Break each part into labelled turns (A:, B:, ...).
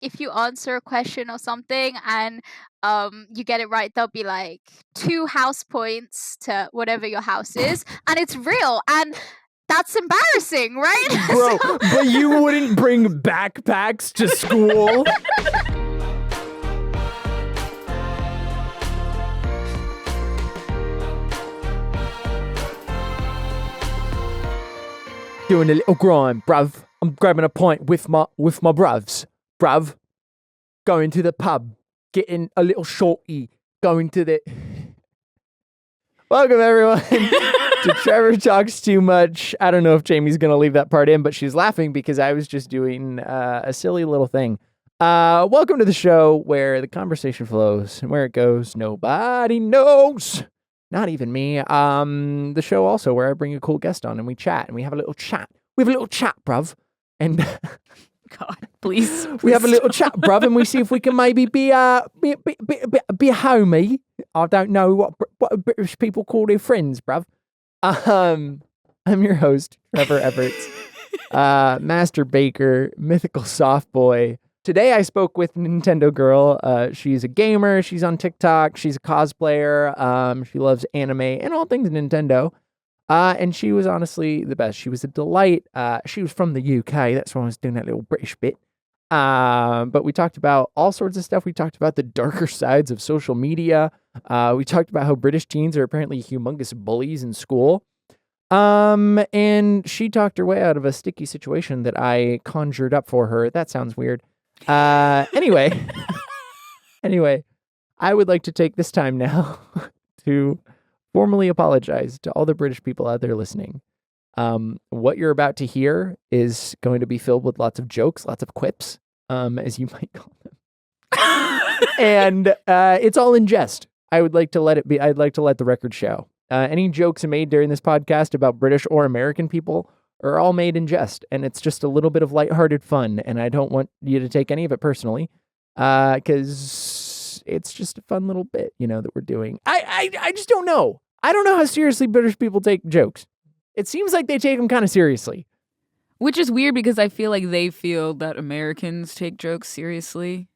A: if you answer a question or something and you get it right, they'll be like 2 house points to whatever your house is, and it's real, and that's embarrassing, right?
B: Bro, but you wouldn't bring backpacks to school? Doing a little grind, bruv. I'm grabbing a pint with my bruvs. Bruv. Going to the pub. Getting a little shorty. Going to the... Welcome, everyone, to Trevor Talks Too Much. I don't know if Jamie's going to leave that part in, but she's laughing because I was just doing a silly little thing. Welcome to the show where the conversation flows and where it goes, nobody knows. Not even me. The show also where I bring a cool guest on and we chat and we have a little chat. We have a little chat, bruv. And
C: God, please.
B: We have a little chat, bruv, and we see if we can maybe be homey. I don't know what British people call their friends, bruv. I'm your host, Trevor Everett, Master Baker, Mythical Soft Boy. Today I spoke with Nintendo.Grl. She's a gamer. She's on TikTok. She's a cosplayer. She loves anime and all things Nintendo. And she was honestly the best. She was a delight. She was from the UK. That's why I was doing that little British bit. But we talked about all sorts of stuff. We talked about the darker sides of social media. We talked about how British teens are apparently humongous bullies in school. And she talked her way out of a sticky situation that I conjured up for her. That sounds weird. Anyway, I would like to take this time now to formally apologize to all the British people out there listening. What you're about to hear is going to be filled with lots of jokes, lots of quips, as you might call them. And it's all in jest. I'd like to let the record show. Any jokes made during this podcast about British or American people are all made in jest, and it's just a little bit of lighthearted fun, and I don't want you to take any of it personally, because it's just a fun little bit, that we're doing. I just don't know. I don't know how seriously British people take jokes. It seems like they take them kind of seriously.
C: Which is weird because I feel like they feel that Americans take jokes seriously.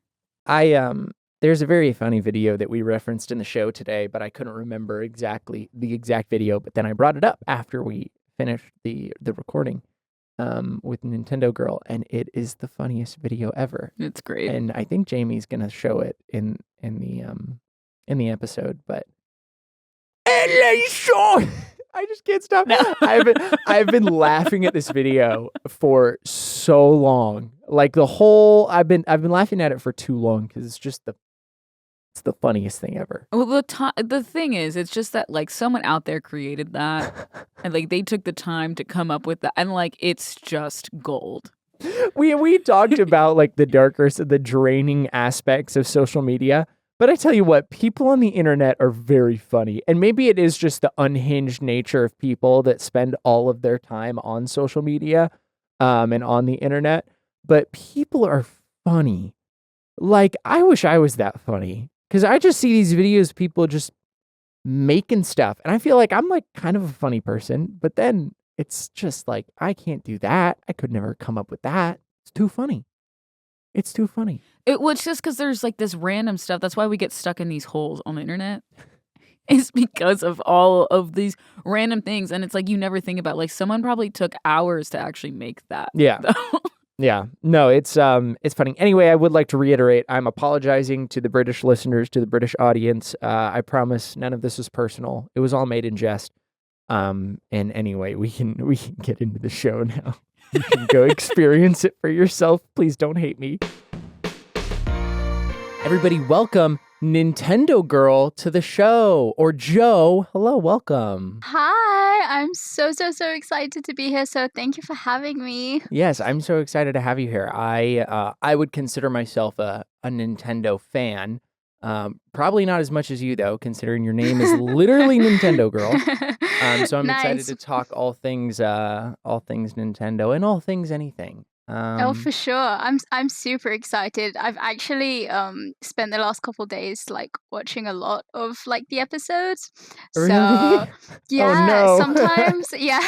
B: There's a very funny video that we referenced in the show today, but I couldn't remember exactly the exact video, but then I brought it up after we finished the recording with Nintendo.Grl, and it is the funniest video ever.
C: It's great.
B: And I think Jamie's gonna show it in the episode, but I just can't stop. No. I've been laughing at this video for so long. Like I've been laughing at it for too long because it's the funniest thing ever.
C: Well, the thing is, it's just that like someone out there created that, and like they took the time to come up with that, and like it's just gold.
B: We talked about like the draining aspects of social media, but I tell you what, people on the internet are very funny, and maybe it is just the unhinged nature of people that spend all of their time on social media, and on the internet. But people are funny. Like I wish I was that funny. Because I just see these videos of people just making stuff. And I feel like I'm like kind of a funny person. But then it's just like, I can't do that. I could never come up with that. It's too funny. It's too funny.
C: It's just because there's like this random stuff. That's why we get stuck in these holes on the internet. It's because of all of these random things. And it's like you never think about like someone probably took hours to actually make that.
B: Yeah. Yeah, no, it's funny. Anyway, I would like to reiterate, I'm apologizing to the British listeners, to the British audience. I promise none of this is personal. It was all made in jest. And anyway, we can get into the show now. You can go experience it for yourself. Please don't hate me. Everybody, welcome Nintendo.Grl to the show. Or Joe, hello, welcome.
A: Hi, I'm so excited to be here. So thank you for having me.
B: Yes, I'm so excited to have you here. I would consider myself a Nintendo fan. Probably not as much as you though, considering your name is literally Nintendo.Grl. So I'm
A: Nice.
B: excited to talk all things Nintendo and all things anything.
A: Oh, for sure. I'm super excited. I've actually spent the last couple days like watching a lot of like the episodes.
B: Really?
A: So
B: Oh
A: yeah,
B: no.
A: sometimes yeah,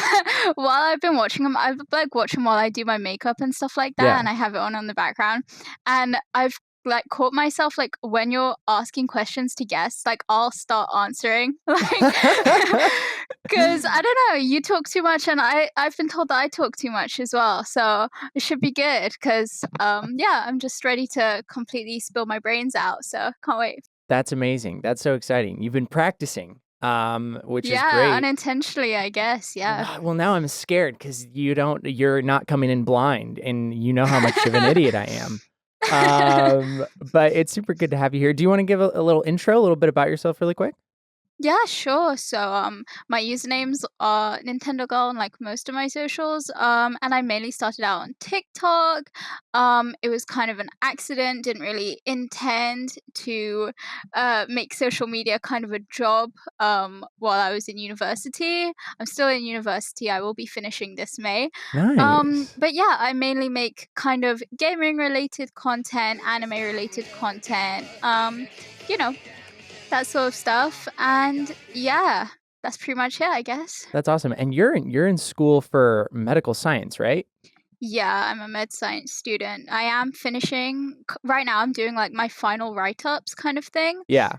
A: while I've been watching them, I like watch them while I do my makeup and stuff like that,
B: Yeah.
A: and I have it on the background. And I've like caught myself like when you're asking questions to guests, like I'll start answering like because I don't know, you talk too much, and I've been told that I talk too much as well. So it should be good because yeah, I'm just ready to completely spill my brains out. So can't wait.
B: That's amazing. That's so exciting. You've been practicing, which is
A: Yeah,
B: great.
A: unintentionally, I guess. Yeah.
B: Well, now I'm scared because you're not coming in blind, and you know how much of an idiot I am. But it's super good to have you here. Do you want to give a little intro, a little bit about yourself really quick?
A: Yeah, sure. So, my usernames are Nintendo.Grl on like most of my socials. And I mainly started out on TikTok. It was kind of an accident. Didn't really intend to make social media kind of a job. While I was in university, I'm still in university. I will be finishing this May.
B: Nice.
A: But yeah, I mainly make kind of gaming related content, anime related content. You know, that sort of stuff. And yeah, that's pretty much it, I guess.
B: That's awesome. And you're in school for medical science, right?
A: Yeah, I'm a med science student. I am finishing right now. I'm doing like my final write-ups kind of thing.
B: Yeah.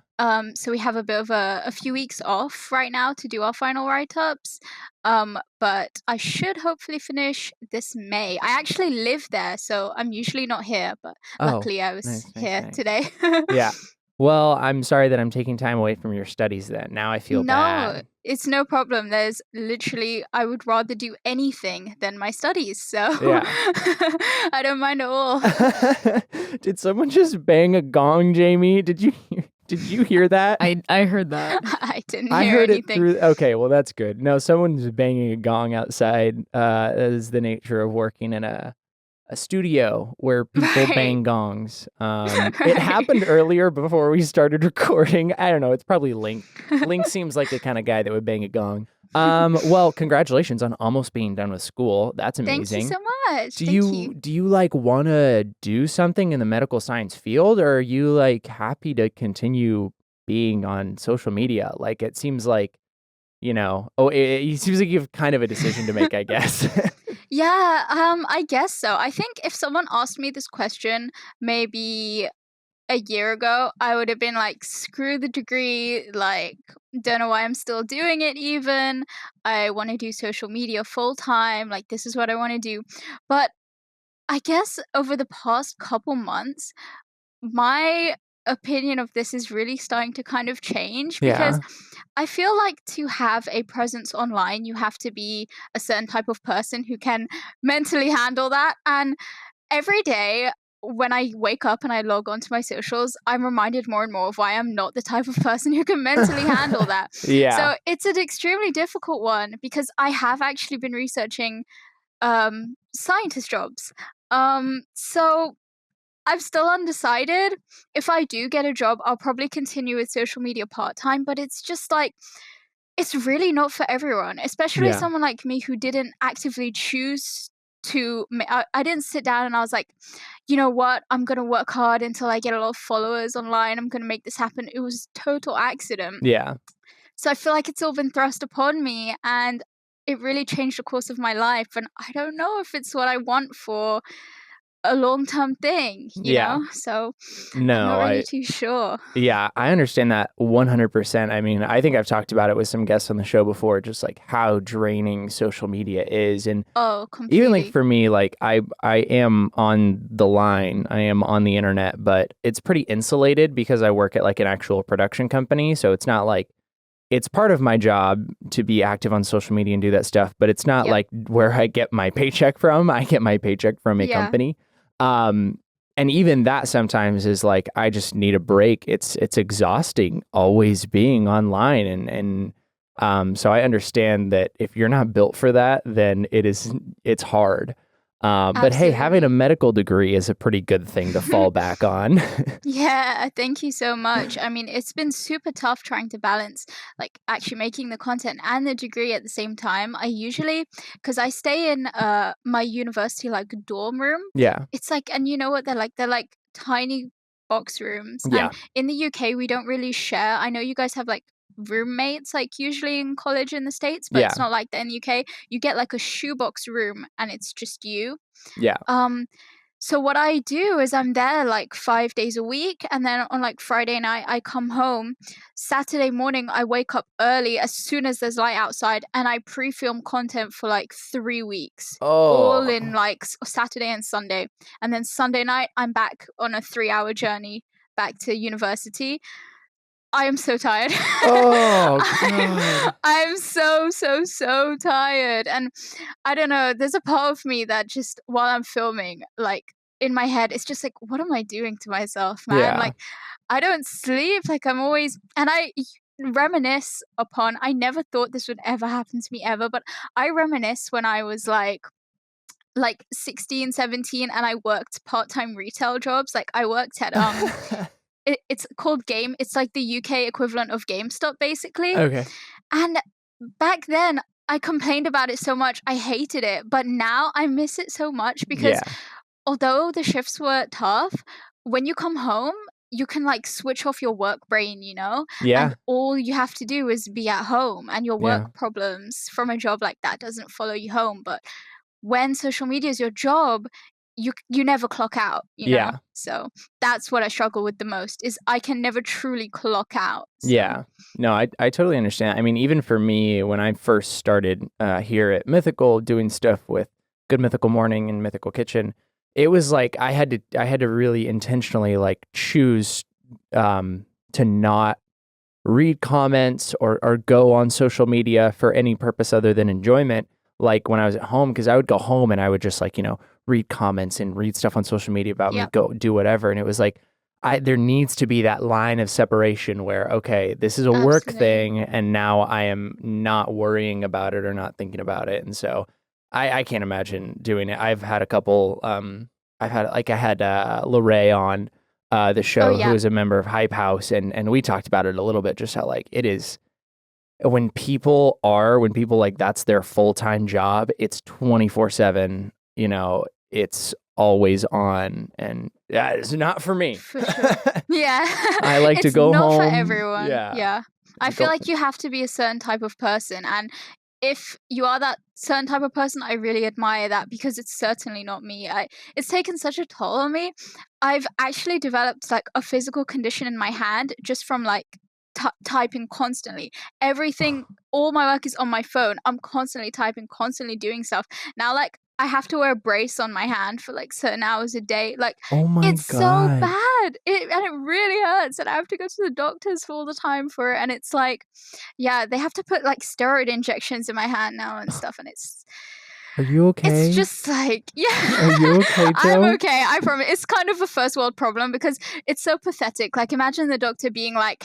A: So we have a bit of a few weeks off right now to do our final write-ups. But I should hopefully finish this May. I actually live there, so I'm usually not here, but
B: Oh,
A: luckily I was
B: nice, nice,
A: here
B: nice.
A: today.
B: Yeah. Well, I'm sorry that I'm taking time away from your studies then. Now I feel
A: No,
B: bad.
A: it's no problem. There's literally, I would rather do anything than my studies. So
B: Yeah.
A: I don't mind at all.
B: Did someone just bang a gong, Jamie? Did you hear that?
C: I heard that.
A: I didn't
B: I
A: hear
B: heard
A: anything.
B: it through. Okay, well that's good. No, someone's banging a gong outside. That is the nature of working in a studio where people
A: Right.
B: bang gongs. It
A: Right.
B: happened earlier before we started recording. I don't know. It's probably Link. Link seems like the kind of guy that would bang a gong. Well, congratulations on almost being done with school. That's
A: Thank you
B: amazing.
A: so much.
B: Do
A: Thank
B: you
A: you.
B: do you like want to do something in the medical science field, or are you like happy to continue being on social media? Like it seems like, it seems like you have kind of a decision to make, I guess.
A: Yeah, I guess so. I think if someone asked me this question maybe a year ago, I would have been like, screw the degree, like, don't know why I'm still doing it even. I want to do social media full time, like, this is what I want to do. But I guess over the past couple months, my opinion of this is really starting to kind of change because
B: Yeah.
A: I feel like to have a presence online, you have to be a certain type of person who can mentally handle that. And every day when I wake up and I log onto my socials, I'm reminded more and more of why I'm not the type of person who can mentally handle that.
B: Yeah.
A: So it's an extremely difficult one because I have actually been researching scientist jobs. So I'm still undecided. If I do get a job, I'll probably continue with social media part time, but it's just like it's really not for everyone, especially
B: Yeah.
A: someone like me who didn't actively choose to. I didn't sit down and I was like, you know what, I'm gonna work hard until I get a lot of followers online. I'm gonna make this happen. It was total accident.
B: Yeah.
A: So I feel like it's all been thrust upon me, and it really changed the course of my life. And I don't know if it's what I want for a long-term thing,
B: Yeah.
A: So I'm not
B: No,
A: really too sure.
B: yeah, I understand that 100%. I mean, I think I've talked about it with some guests on the show before, just like how draining social media is. And
A: Oh,
B: even like
A: completely.
B: for me, like I am on the line, I am on the internet, but it's pretty insulated because I work at like an actual production company. So it's not like it's part of my job to be active on social media and do that stuff, but it's not
A: Yep.
B: like where I get my paycheck from. I get my paycheck from a
A: Yeah.
B: company. And even that sometimes is like I just need a break. It's exhausting always being online, and so I understand that if you're not built for that, then it's hard. But hey, having a medical degree is a pretty good thing to fall back on.
A: Yeah, thank you so much. I mean, it's been super tough trying to balance like actually making the content and the degree at the same time. I usually, because I stay in my university like dorm room.
B: Yeah.
A: It's like, and you know what they're like tiny box rooms.
B: Yeah.
A: And in the UK, we don't really share. I know you guys have like roommates like usually in college in the States, but it's
B: Yeah.
A: not like that in the UK. You get like a shoebox room and it's just you.
B: Yeah.
A: So what I do is I'm there like 5 days a week, and then on like Friday night I come home. Saturday morning I wake up early as soon as there's light outside, and I pre-film content for like 3 weeks. All in like Saturday and Sunday. And then Sunday night I'm back on a 3-hour journey back to university. I am so tired.
B: Oh, God.
A: I'm so tired. And I don't know, there's a part of me that just while I'm filming, like in my head, it's just like, what am I doing to myself, man?
B: Yeah.
A: Like, I don't sleep. Like, I'm always, and I reminisce upon, I never thought this would ever happen to me ever, but I reminisce when I was like 16, 17, and I worked part-time retail jobs. Like, I worked at, it's called Game. It's like the UK equivalent of GameStop, basically.
B: Okay.
A: And back then, I complained about it so much. I hated it. But now I miss it so much because although the shifts were tough, when you come home, you can like switch off your work brain, you know?
B: Yeah.
A: And all you have to do is be at home, and your work
B: Yeah.
A: problems from a job like that doesn't follow you home. But when social media is your job, you never clock out, you know?
B: Yeah.
A: So that's what I struggle with the most, is I can never truly clock out. So.
B: Yeah. No, I totally understand. I mean, even for me, when I first started here at Mythical doing stuff with Good Mythical Morning and Mythical Kitchen, it was like I had to really intentionally like choose to not read comments or go on social media for any purpose other than enjoyment. Like when I was at home, because I would go home and I would just like, read comments and read stuff on social media about me, go do whatever. And it was like, there needs to be that line of separation where, okay, this is a work thing, and now I am not worrying about it or not thinking about it. And so I can't imagine doing it. I've had a couple, I had Lorraine on the show, who is a member of Hype House, and we talked about it a little bit, just how like it is, when people like that's their full-time job, it's 24/7, it's always on, and it's not for me.
A: For sure. Yeah.
B: I like to go home.
A: It's not for everyone. Yeah. I feel like you have to be a certain type of person, and if you are that certain type of person, I really admire that, because it's certainly not me. It's taken such a toll on me. I've actually developed like a physical condition in my hand just from like typing constantly. Everything, all my work is on my phone. I'm constantly typing, constantly doing stuff. Now, like, I have to wear a brace on my hand for like certain hours a day. Like,
B: oh my
A: it's
B: God.
A: so bad. And it really hurts. And I have to go to the doctors all the time for it. And it's like, yeah, they have to put like steroid injections in my hand now and stuff. And it's...
B: Are you okay?
A: It's just like, yeah.
B: Are you okay, Joe?
A: I'm okay, I promise. It's kind of a first world problem because it's so pathetic. Like, imagine the doctor being like,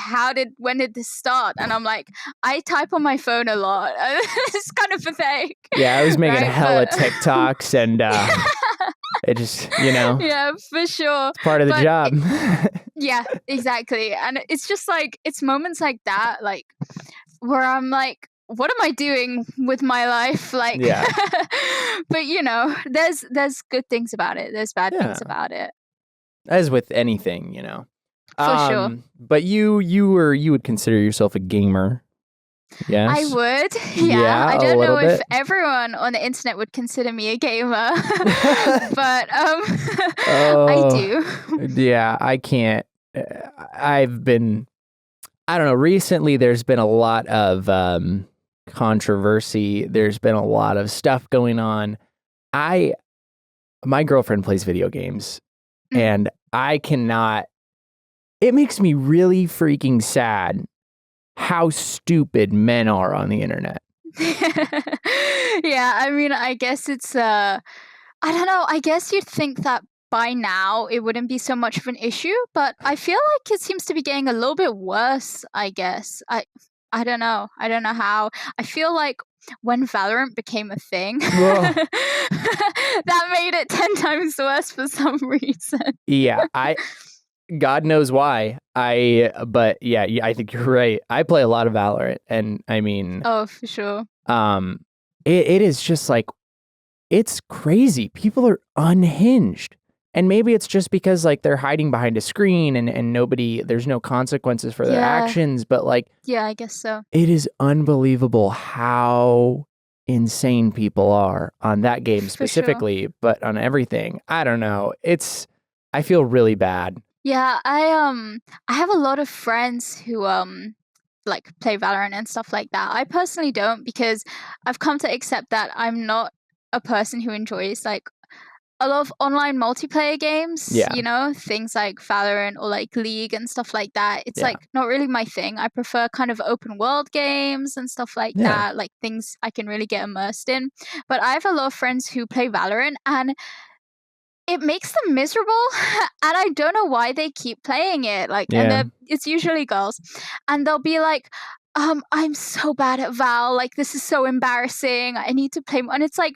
A: when did this start? And I'm like, I type on my phone a lot. It's kind of pathetic.
B: Yeah, I was making hella TikToks, and it just,
A: Yeah, for sure.
B: It's part of the job.
A: Yeah, exactly. And it's just like, it's moments like that, like, where I'm like, what am I doing with my life? Like,
B: yeah.
A: But there's good things about it. There's bad things about it.
B: As with anything,
A: For sure.
B: But you would consider yourself a gamer. Yes.
A: I would. Yeah. I don't know if everyone on the internet would consider me a gamer, but I do.
B: Yeah, I can't. I don't know. Recently, there's been a lot of controversy. There's been a lot of stuff going on. My girlfriend plays video games, and I cannot. It makes me really freaking sad how stupid men are on the internet.
A: Yeah, I mean, I guess it's I don't know. I guess you'd think that by now it wouldn't be so much of an issue, but I feel like it seems to be getting a little bit worse, I guess. I don't know how. I feel like when Valorant became a thing,
B: Ugh.
A: that made it 10 times worse for some reason.
B: Yeah, God knows why. But yeah, I think you're right. I play a lot of Valorant, and I mean,
A: Oh, for sure.
B: it is just like, it's crazy. People are unhinged. And maybe it's just because like they're hiding behind a screen and there's no consequences for their
A: Yeah.
B: actions, but like,
A: Yeah, I guess so.
B: it is unbelievable how insane people are on that game
A: For sure.
B: specifically, but on everything. I don't know. I feel really bad.
A: Yeah, I have a lot of friends who like play Valorant and stuff like that. I personally don't, because I've come to accept that I'm not a person who enjoys like a lot of online multiplayer games,
B: Yeah.
A: you know, things like Valorant or like League and stuff like that. It's
B: Yeah.
A: like not really my thing. I prefer kind of open world games and stuff like
B: Yeah.
A: that, like things I can really get immersed in. But I have a lot of friends who play Valorant, and it makes them miserable. And I don't know why they keep playing it. Like,
B: Yeah.
A: and it's usually girls, and they'll be like, I'm so bad at Val. Like, this is so embarrassing. I need to play more. And it's like,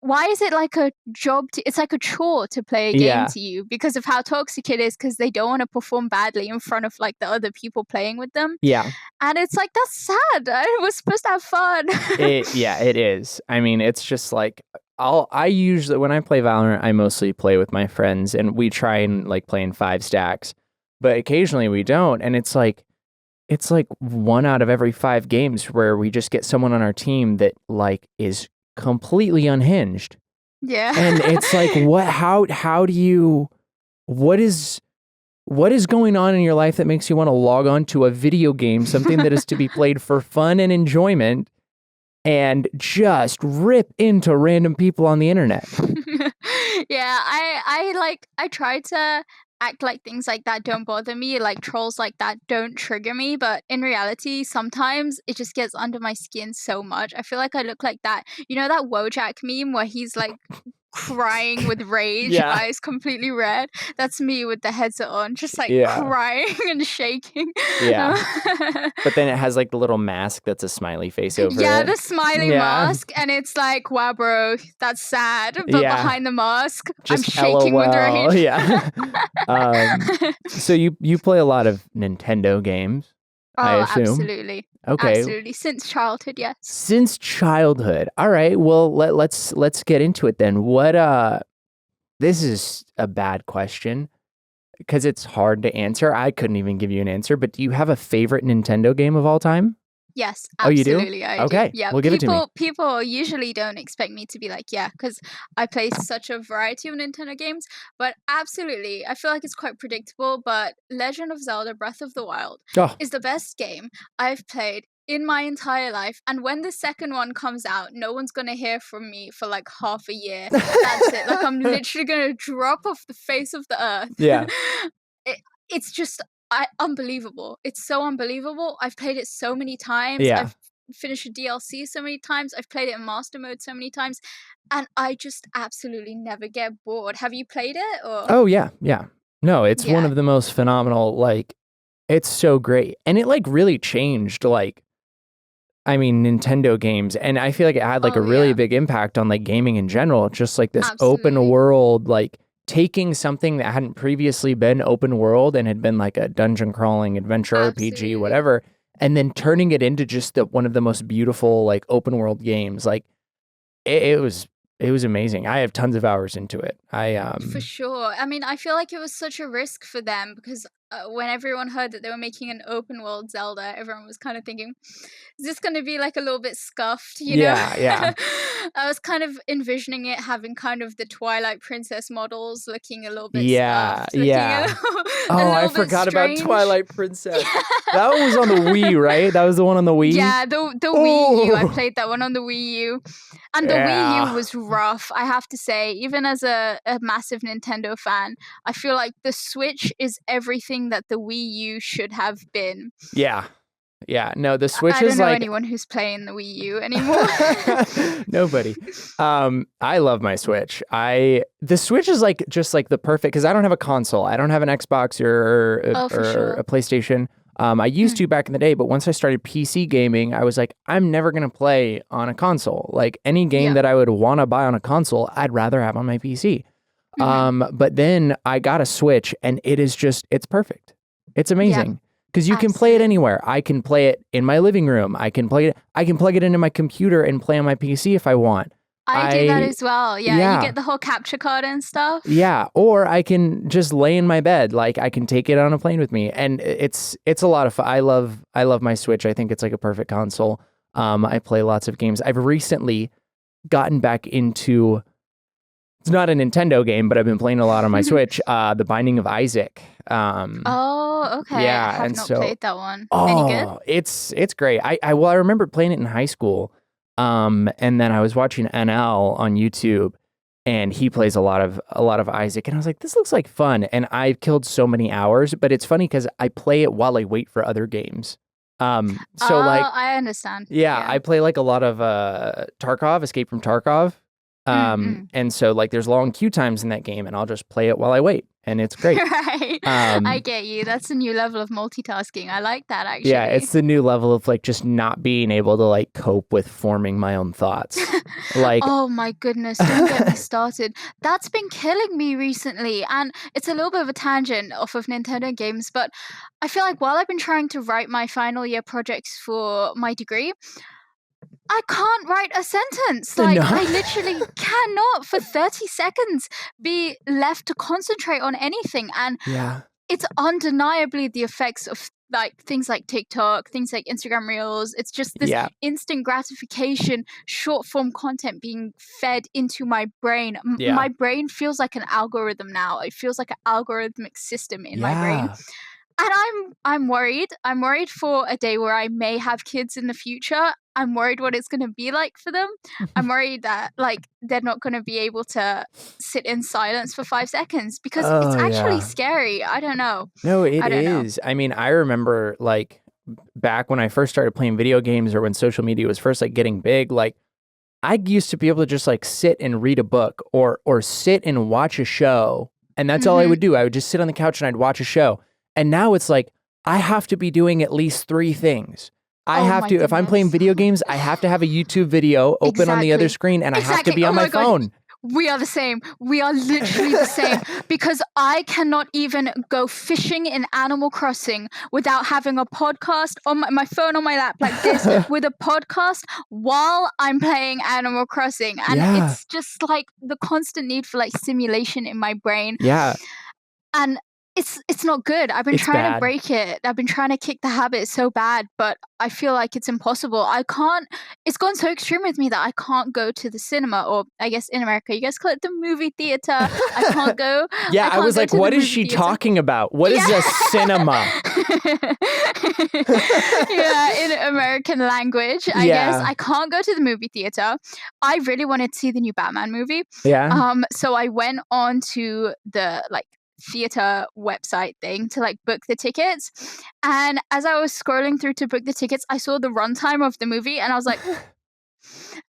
A: why is it like a job it's like a chore to play a game
B: Yeah.
A: to you because of how toxic it is, because they don't want to perform badly in front of like the other people playing with them.
B: Yeah.
A: And it's like, that's sad. I was supposed to have fun.
B: Yeah, it is. I mean, it's just like, I usually, when I play Valorant, I mostly play with my friends, and we try and like play in 5 stacks, but occasionally we don't. And it's like 1 out of every 5 games where we just get someone on our team that like is completely unhinged.
A: Yeah.
B: And it's like, how do you, what is going on in your life that makes you want to log on to a video game, something that is to be played for fun and enjoyment, and just rip into random people on the internet?
A: Yeah, I try to act like things like that don't bother me, like trolls like that don't trigger me, but in reality sometimes it just gets under my skin so much. I feel like I look like that, you know, that Wojak meme where he's like crying with rage,
B: Yeah.
A: eyes completely red. That's me with the headset on, just like
B: Yeah.
A: crying and shaking.
B: Yeah. But then it has like the little mask that's a smiley face over
A: Yeah,
B: it.
A: the smiley
B: Yeah.
A: mask, and it's like, wow, bro, that's sad. But
B: Yeah.
A: behind the mask,
B: Just
A: I'm shaking with
B: LOL.
A: rage.
B: Yeah. So you play a lot of Nintendo games, I
A: Oh,
B: assume.
A: absolutely.
B: Okay.
A: Absolutely. Since childhood, yes.
B: Since childhood. All right. Well, let's get into it then. This is a bad question because it's hard to answer. I couldn't even give you an answer, but do you have a favorite Nintendo game of all time?
A: Yes,
B: Oh, you do?
A: absolutely. I
B: Okay.
A: do. Yeah,
B: Well, give it to me.
A: people usually don't expect me to be like, yeah, because I play such a variety of Nintendo games. But absolutely, I feel like it's quite predictable. But Legend of Zelda: Breath of the Wild
B: Oh,
A: is the best game I've played in my entire life. And when the second one comes out, no one's gonna hear from me for like half a year. That's it. Like, I'm literally gonna drop off the face of the earth.
B: Yeah.
A: It's just unbelievable. It's so unbelievable. I've played it so many times.
B: Yeah.
A: I've finished a DLC so many times. I've played it in master mode so many times, and I just absolutely never get bored. Have you played it? Or
B: Oh, yeah. Yeah. No, it's one
A: Yeah.
B: of the most phenomenal, like, it's so great. And it like really changed, like, I mean, Nintendo games. And I feel like it had like
A: Oh,
B: a really
A: yeah.
B: big impact on like gaming in general. Just like this open
A: Absolutely.
B: world, like taking something that hadn't previously been open world and had been like a dungeon crawling adventure RPG,
A: Absolutely.
B: whatever, and then turning it into just one of the most beautiful like open world games. Like it was amazing. I have tons of hours into it.
A: For sure. I mean, I feel like it was such a risk for them because when everyone heard that they were making an open world Zelda, everyone was kind of thinking, is this going to be like a little bit scuffed, you know?
B: Yeah.
A: I was kind of envisioning it having kind of the Twilight Princess models looking a little bit
B: Yeah,
A: scuffed, looking
B: yeah.
A: a little,
B: Oh,
A: a little
B: I
A: bit
B: forgot about
A: strange.
B: Twilight Princess. That one was on the Wii, right? That was the one on the Wii?
A: Yeah, the Wii U. I
B: Oh.
A: played that one on the Wii U. And the Wii
B: Yeah.
A: U was rough, I have to say. Even as a massive Nintendo fan, I feel like the Switch is everything that the Wii U should have been.
B: Yeah. No, the Switch
A: I don't
B: is
A: know
B: like
A: anyone who's playing the Wii U anymore.
B: nobody. I love my Switch. The Switch is like just like the perfect, because I don't have a console. I don't have an Xbox or
A: Oh, for sure.
B: a PlayStation. I used to back in the day, but once I started PC gaming, I was like, I'm never going to play on a console. Like any game that I would want to buy on a console, I'd rather have on my PC. But then I got a Switch and it's perfect. It's amazing because you can play it anywhere. I can play it in my living room. I can plug it into my computer and play on my PC if I want.
A: I do that as well. Yeah, you get the whole capture card and stuff.
B: Yeah, or I can just lay in my bed. Like I can take it on a plane with me, and it's a lot of fun. I love my Switch. I think it's like a perfect console. I play lots of games. I've recently gotten back into. It's not a Nintendo game, but I've been playing a lot on my Switch. The Binding of Isaac.
A: Oh, okay.
B: Yeah,
A: I have
B: and
A: not
B: so
A: played that one. Any good?
B: It's great. I remember playing it in high school. And then I was watching NL on YouTube, and he plays a lot of Isaac, and I was like, this looks like fun. And I've killed so many hours, but it's funny because I play it while I wait for other games. So like,
A: I understand.
B: Yeah, I play like a lot of Tarkov, Escape from Tarkov. And so like there's long queue times in that game, and I'll just play it while I wait, and it's great.
A: Right. I get you. That's a new level of multitasking. I like that actually.
B: Yeah, it's the new level of like just not being able to like cope with forming my own thoughts. Like,
A: oh my goodness, don't get me started. That's been killing me recently, and it's a little bit of a tangent off of Nintendo games, but I feel like while I've been trying to write my final year projects for my degree, I can't write a sentence. Like, I literally cannot for 30 seconds be left to concentrate on anything. And it's undeniably the effects of like things like TikTok, things like Instagram Reels. It's just this instant gratification, short form content being fed into my brain. My brain feels like an algorithm now. It feels like an algorithmic system in my brain. And I'm worried. I'm worried for a day where I may have kids in the future. I'm worried what it's going to be like for them. I'm worried that like they're not going to be able to sit in silence for 5 seconds because it's actually scary. I don't know.
B: No, it is. I mean, I remember like back when I first started playing video games or when social media was first like getting big, like I used to be able to just like sit and read a book or sit and watch a show. And that's all I would do. I would just sit on the couch and I'd watch a show. And now it's like, I have to be doing at least 3 things. I have to, if I'm playing video games, I have to have a YouTube video open on the other screen, and I have to be on my phone.
A: We are the same. We are literally the same because I cannot even go fishing in Animal Crossing without having a podcast on my phone on my lap like this with a podcast while I'm playing Animal Crossing. And it's just like the constant need for like stimulation in my brain.
B: Yeah.
A: And it's not good. I've been trying to break it. I've been trying to kick the habit so bad, but I feel like it's impossible. I can't. It's gone so extreme with me that I can't go to the cinema, or I guess in America you guys call it the movie theater. I can't go.
B: Yeah, I was like, what is she talking about? What is a cinema?
A: Yeah, in American language, I guess I can't go to the movie theater. I really wanted to see the new Batman movie.
B: Yeah.
A: So I went on to the like theater website thing to like book the tickets, and as I was scrolling through to book the tickets, I saw the runtime of the movie, and I was like, and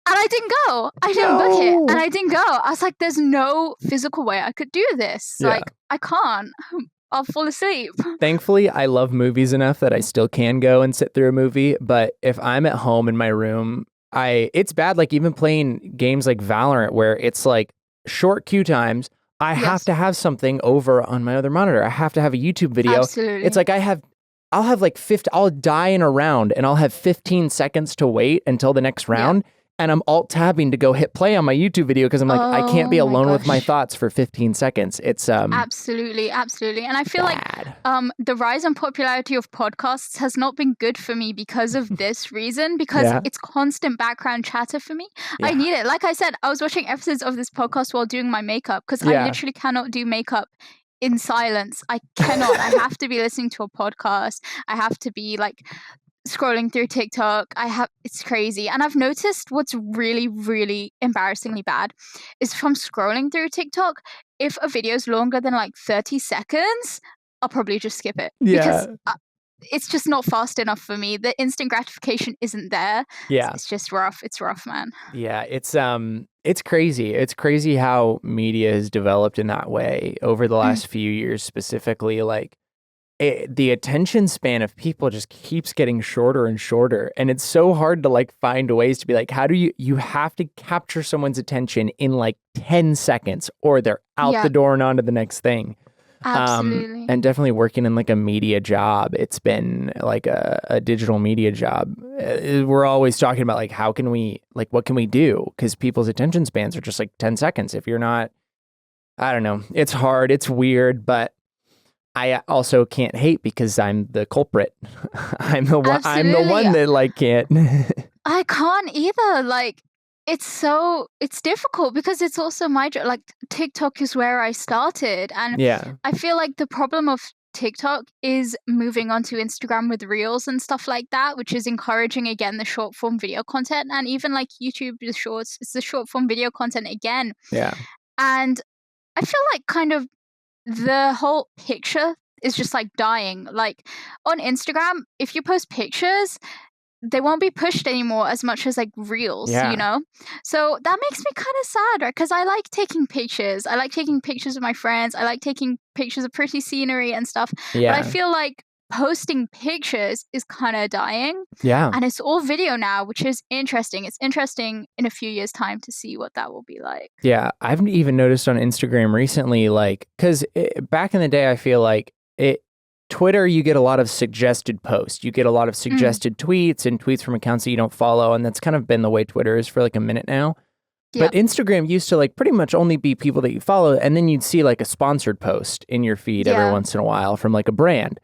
A: I didn't go. I didn't book it, and I didn't go. I was like, there's no physical way I could do this. Like, I can't. I'll fall asleep.
B: Thankfully, I love movies enough that I still can go and sit through a movie. But if I'm at home in my room, it's bad. Like even playing games like Valorant, where it's like short queue times. I have to have something over on my other monitor. I have to have a YouTube video.
A: Absolutely.
B: It's like I'll have like 50, I'll die in a round and I'll have 15 seconds to wait until the next round. And I'm alt tabbing to go hit play on my YouTube video because I'm like, I can't be alone with my thoughts for 15 seconds. It's
A: absolutely. And I feel like the rise in popularity of podcasts has not been good for me because of this reason, because it's constant background chatter for me. I need it. Like I said, I was watching episodes of this podcast while doing my makeup because I literally cannot do makeup in silence. I cannot. I have to be listening to a podcast. I have to be like scrolling through TikTok. It's crazy. And I've noticed what's really, really embarrassingly bad is from scrolling through TikTok, if a video is longer than like 30 seconds, I'll probably just skip it. Because it's just not fast enough for me. The instant gratification isn't there.
B: Yeah.
A: It's just rough. It's rough, man.
B: Yeah, it's crazy. It's crazy how media has developed in that way over the last few years specifically. Like the attention span of people just keeps getting shorter and shorter. And it's so hard to like find ways to be like, how do you have to capture someone's attention in like 10 seconds or they're out
A: Yeah.
B: the door and on to the next thing.
A: Absolutely.
B: And definitely working in like a media job. It's been like a digital media job. We're always talking about like, how can we, like, what can we do? Because people's attention spans are just like 10 seconds. If you're not, I don't know. It's hard. It's weird, but I also can't hate because I'm the culprit. I'm the one
A: Absolutely.
B: that like can't.
A: I can't either. Like, it's difficult because it's also my job. Like, TikTok is where I started. And
B: Yeah.
A: I feel like the problem of TikTok is moving onto Instagram with reels and stuff like that, which is encouraging again the short form video content. And even like YouTube, the shorts, it's the short form video content again.
B: Yeah.
A: And I feel like kind of the whole picture is just like dying. Like on Instagram, if you post pictures, they won't be pushed anymore as much as like reels,
B: Yeah.
A: you know? So that makes me kind of sad, right? Because I like taking pictures. I like taking pictures of my friends. I like taking pictures of pretty scenery and stuff.
B: Yeah.
A: But I feel like posting pictures is kind of dying.
B: Yeah.
A: And it's all video now, which is interesting. It's interesting in a few years' time to see what that will be like.
B: Yeah. I've even noticed on Instagram recently, like, because back in the day, I feel like Twitter, you get a lot of suggested posts. You get a lot of suggested tweets and tweets from accounts that you don't follow. And that's kind of been the way Twitter is for like a minute now. But Instagram used to like pretty much only be people that you follow. And then you'd see like a sponsored post in your feed every once in a while from like a brand.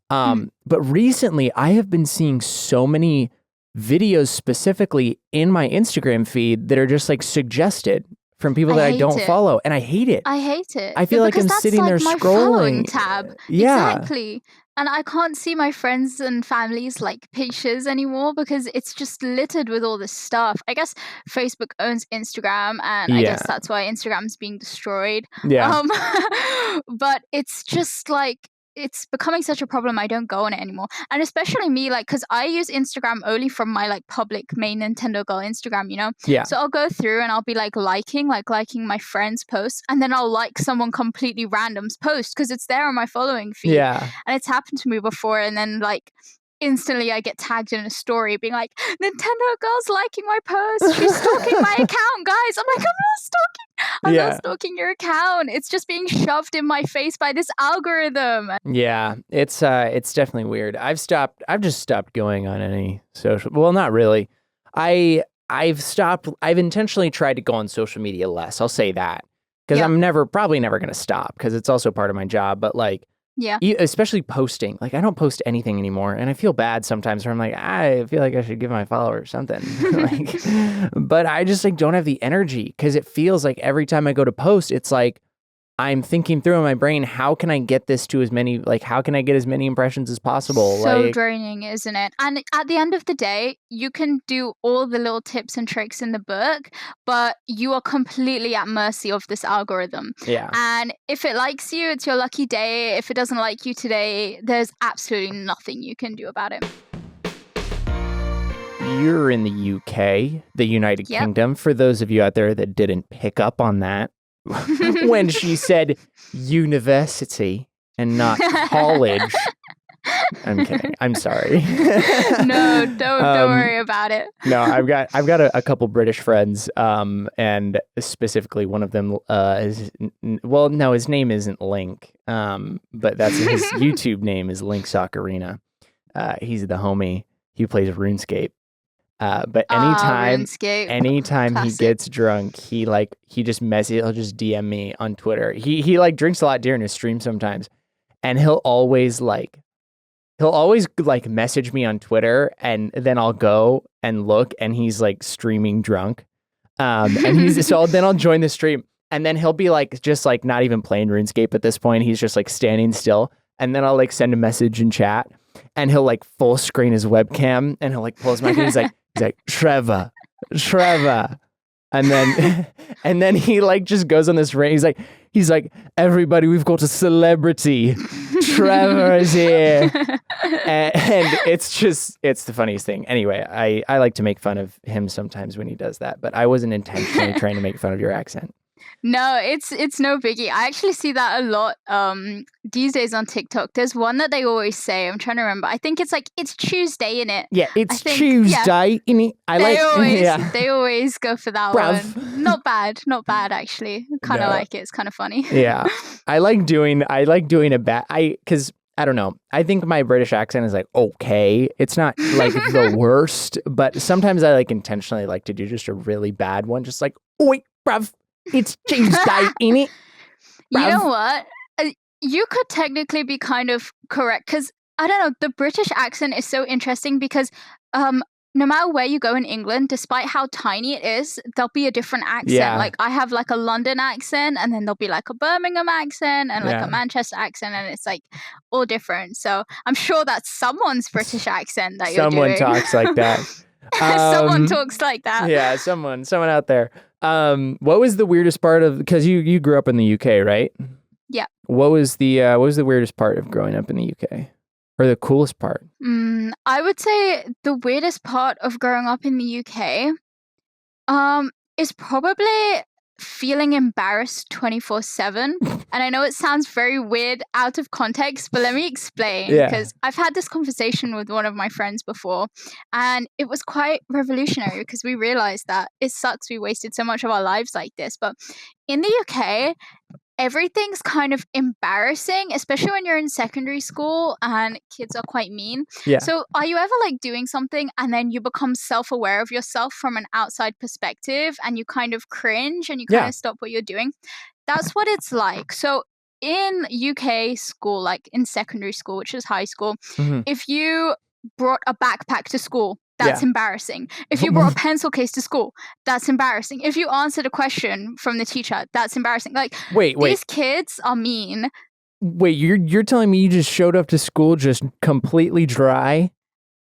B: But recently I have been seeing so many videos specifically in my Instagram feed that are just like suggested from people that I don't follow, and I hate it.
A: I hate it.
B: I feel like I'm sitting there
A: my
B: scrolling.
A: Following tab.
B: Yeah.
A: Exactly. And I can't see my friends and family's like pictures anymore because it's just littered with all this stuff. I guess Facebook owns Instagram, and I guess that's why Instagram's being destroyed.
B: Yeah.
A: But it's just like, it's becoming such a problem. I don't go on it anymore. And especially me, like, because I use Instagram only from my like public main Nintendo.Grl Instagram, you know?
B: Yeah.
A: So I'll go through and I'll be like liking my friends' posts, and then I'll like someone completely random's post because it's there on my following feed.
B: Yeah.
A: And it's happened to me before, and then like instantly I get tagged in a story being like, Nintendo.Grl's liking my post. She's stalking my account, guys. I'm like, I'm not stalking. I'm not stalking your account. It's just being shoved in my face by this algorithm.
B: Yeah, it's definitely weird. I've just stopped going on any social. Well, not really. I've intentionally tried to go on social media less. I'll say that because I'm probably never going to stop because it's also part of my job. But like, especially posting. Like, I don't post anything anymore, and I feel bad sometimes where I'm like, I feel like I should give my followers something. Like, but I just like don't have the energy because it feels like every time I go to post, it's like I'm thinking through in my brain, how can I get this to how can I get as many impressions as possible?
A: So draining, isn't it? And at the end of the day, you can do all the little tips and tricks in the book, but you are completely at mercy of this algorithm.
B: Yeah.
A: And if it likes you, it's your lucky day. If it doesn't like you today, there's absolutely nothing you can do about it.
B: You're in the UK, the United Kingdom. For those of you out there that didn't pick up on that, when she said university and not college. I'm kidding. I'm sorry.
A: No, don't worry about it.
B: No, I've got a couple British friends, and specifically one of them his name isn't Link, but that's his YouTube name is Link Soccerina. He's the homie. He plays RuneScape. But anytime he gets drunk, he'll just DM me on Twitter. He like drinks a lot during his stream sometimes, and he'll always message me on Twitter, and then I'll go and look, and he's like streaming drunk. And then I'll join the stream, and then he'll be like just like not even playing RuneScape at this point. He's just like standing still, and then I'll like send a message in chat, and he'll like full screen his webcam, and he'll like pull his mic, and he's like Trevor, and then he like just goes on this rant. He's like, everybody, we've got a celebrity. Trevor is here. And it's the funniest thing. Anyway, I like to make fun of him sometimes when he does that, but I wasn't intentionally trying to make fun of your accent.
A: No, it's no biggie. I actually see that a lot these days on TikTok. There's one that they always say. I'm trying to remember. I think it's like it's Tuesday in it.
B: Yeah,
A: I
B: it's
A: think,
B: Tuesday.
A: They always go for that
B: Bruv.
A: one. Not bad actually. Kind of
B: No.
A: like it. It's kind of funny.
B: Yeah. I like doing a bad because I don't know. I think my British accent is like okay. It's not like the worst, but sometimes I like intentionally like to do just a really bad one, just like, oi, bruv, it's Tuesday, innit?
A: You
B: Bruv.
A: know what? You could technically be kind of correct because I don't know. The British accent is so interesting because no matter where you go in England, despite how tiny it is, there'll be a different accent.
B: Yeah.
A: Like I have like a London accent, and then there'll be like a Birmingham accent and like
B: Yeah.
A: a Manchester accent, and it's like all different. So I'm sure that's someone's British accent that you're
B: Someone
A: doing.
B: talks like that.
A: Someone talks like that.
B: Yeah, someone out there. What was the weirdest part of because you grew up in the UK, right?
A: Yeah.
B: What was the weirdest part of growing up in the UK? Or the coolest part?
A: I would say the weirdest part of growing up in the UK is probably feeling embarrassed 24/7. And I know it sounds very weird out of context, but let me explain
B: Yeah.
A: because I've had this conversation with one of my friends before, and it was quite revolutionary because we realized that it sucks we wasted so much of our lives like this. But in the UK, everything's kind of embarrassing, especially when you're in secondary school and kids are quite mean.
B: Yeah.
A: So are you ever like doing something and then you become self-aware of yourself from an outside perspective and you kind of cringe and you kind
B: Yeah.
A: of stop what you're doing? That's what it's like. So in UK school, like in secondary school, which is high school,
B: Mhm.
A: if you brought a backpack to school, that's
B: Yeah.
A: embarrassing. If you brought a pencil case to school, that's embarrassing. If you answered a question from the teacher, that's embarrassing. Like,
B: Wait.
A: these kids are mean.
B: Wait, you're telling me you just showed up to school just completely dry?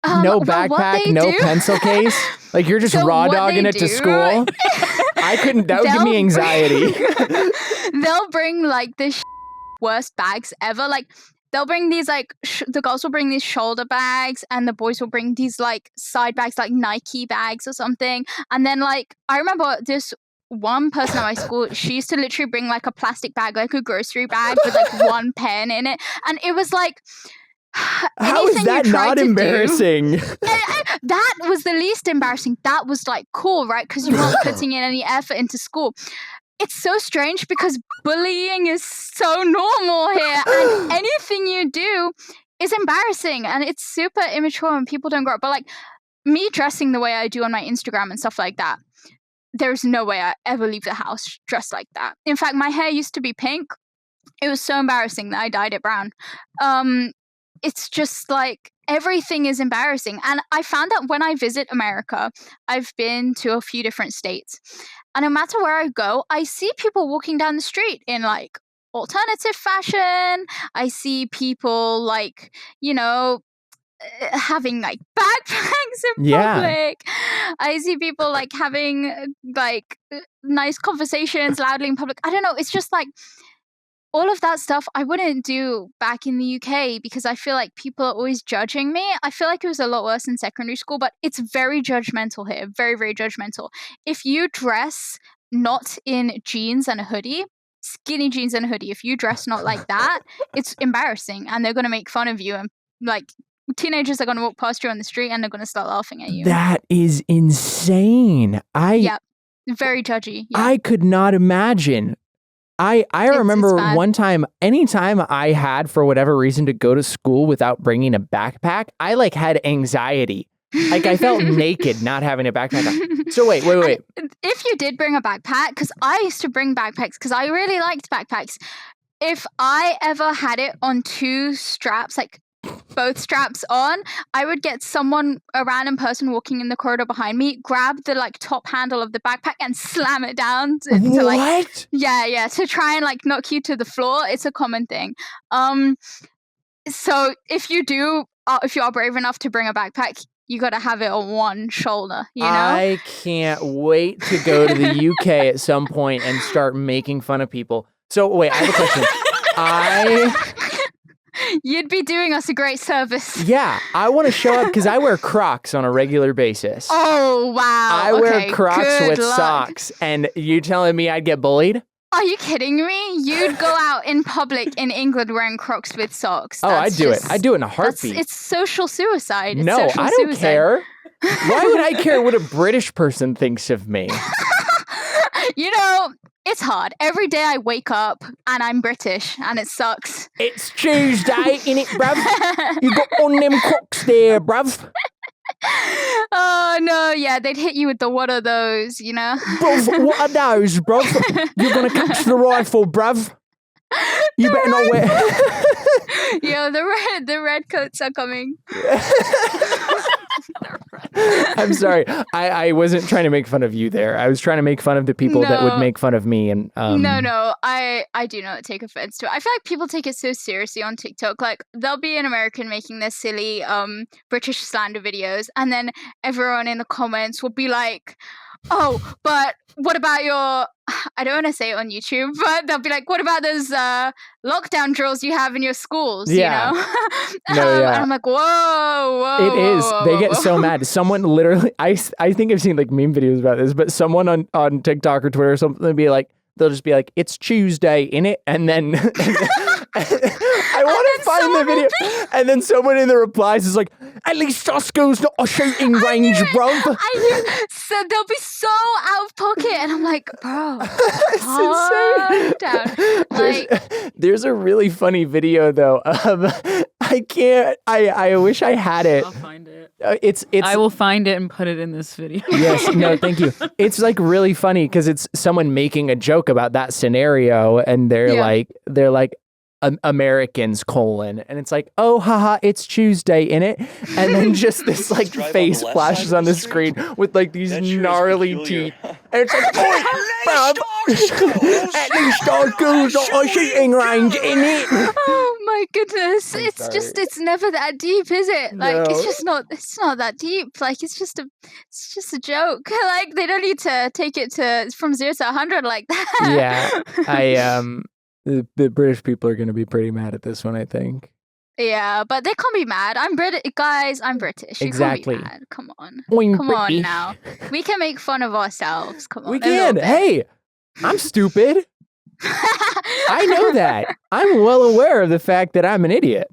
B: No
A: Well, what
B: backpack,
A: they
B: no
A: do-
B: pencil case? Like you're just
A: So
B: raw
A: what
B: dogging
A: they
B: it to
A: do-
B: school? I couldn't, that would give me
A: They'll-
B: anxiety.
A: They'll bring like the worst bags ever. Like they'll bring these like the girls will bring these shoulder bags and the boys will bring these like side bags, like Nike bags or something. And then like I remember this one person at my school, she used to literally bring like a plastic bag, like a grocery bag with like one pen in it, and it was like
B: How is that not embarrassing?
A: That was the least embarrassing. That was like cool, right? Because you weren't putting in any effort into school. It's so strange because bullying is so normal here, and anything you do is embarrassing, and it's super immature and people don't grow up. But like me dressing the way I do on my Instagram and stuff like that, there's no way I ever leave the house dressed like that. In fact, my hair used to be pink. It was so embarrassing that I dyed it brown. It's just like everything is embarrassing. And I found that when I visit America, I've been to a few different states. And no matter where I go, I see people walking down the street in like alternative fashion. I see people like, you know, having like backpacks in
B: Yeah.
A: public. I see people like having like nice conversations loudly in public. I don't know. It's just like all of that stuff I wouldn't do back in the UK because I feel like people are always judging me. I feel like it was a lot worse in secondary school, but it's very judgmental here. Very, very judgmental. If you dress not in jeans and a hoodie, skinny jeans and a hoodie, if you dress not like that, it's embarrassing and they're going to make fun of you, and like teenagers are going to walk past you on the street and they're going to start laughing at you.
B: That is insane.
A: Yeah, very judgy. Yeah.
B: I could not imagine. I remember
A: bad.
B: one time, anytime I had, for whatever reason, to go to school without bringing a backpack, I like had anxiety. Like I felt naked not having a backpack on. So wait.
A: And if you did bring a backpack, because I used to bring backpacks because I really liked backpacks. If I ever had it on two straps, like both straps on, I would get a random person walking in the corridor behind me, grab the like top handle of the backpack and slam it down to like
B: What?
A: yeah to try and like knock you to the floor. It's a common thing. So if you are brave enough to bring a backpack, you got to have it on one shoulder, you know?
B: I can't wait to go to the UK at some point and start making fun of people. So wait, I have a question.
A: You'd be doing us a great service.
B: Yeah, I want to show up because I wear Crocs on a regular basis.
A: Oh, wow.
B: I wear Crocs with socks, and you telling me I'd get bullied?
A: Are you kidding me? You'd go out in public in England wearing Crocs with socks.
B: I do it. I do it in a heartbeat.
A: It's social suicide. It's
B: no,
A: social
B: I don't
A: suicide.
B: care. Why would I care what a British person thinks of me?
A: You know, it's hard. Every day I wake up and I'm British and it sucks.
B: It's Tuesday, innit, bruv? You got on them Crocs there, bruv.
A: Oh, no, yeah, they'd hit you with the what are those, you know?
B: Bruv, what are those, bruv? You're going to catch the rifle, bruv. You better not wear...
A: Yo, the red coats are coming.
B: I'm sorry. I wasn't trying to make fun of you there. I was trying to make fun of the people that would make fun of me. And
A: No, I do not take offense to it. I feel like people take it so seriously on TikTok. Like, there'll be an American making their silly British slander videos, and then everyone in the comments will be like, oh, but what about your... I don't want to say it on YouTube, but they'll be like, what about those lockdown drills you have in your schools,
B: yeah.
A: you know?
B: And
A: I'm like, whoa.
B: It is. They get so mad. Someone literally... I think I've seen like meme videos about this, but someone on TikTok or Twitter or something will be like, they'll just be like, it's Tuesday, innit? And then... I want to find the video. And then someone in the replies is like, at least our school's not a shooting range, bro.
A: So they'll be so out of pocket. And I'm like, bro,
B: it's
A: insane. Down.
B: There's a really funny video, though. I wish I had it.
C: I'll find it.
B: I
C: will find it and put it in this video.
B: Yes, no, thank you. It's like really funny because it's someone making a joke about that scenario, and they're like Americans : and it's like, oh haha, it's Tuesday, innit? And then just this like face flashes on the screen with like these gnarly teeth, and it's like, oi, bruv, at least our school's not a shooting range, innit?
A: Oh my goodness, it's never that deep, is it? Like,
B: No.
A: it's not that deep. Like, it's just a joke. Like, they don't need to take it from 0 to 100 like that.
B: Yeah, the British people are going to be pretty mad at this one, I think.
A: Yeah, but they can't be mad. I'm British, guys. I'm British. You
B: Exactly.
A: Can't be mad. Come on.
B: I'm
A: Come on
B: British.
A: now. We can make fun of ourselves. Come on.
B: We
A: a little
B: can.
A: bit.
B: Hey, I'm stupid. I know that. I'm well aware of the fact that I'm an idiot.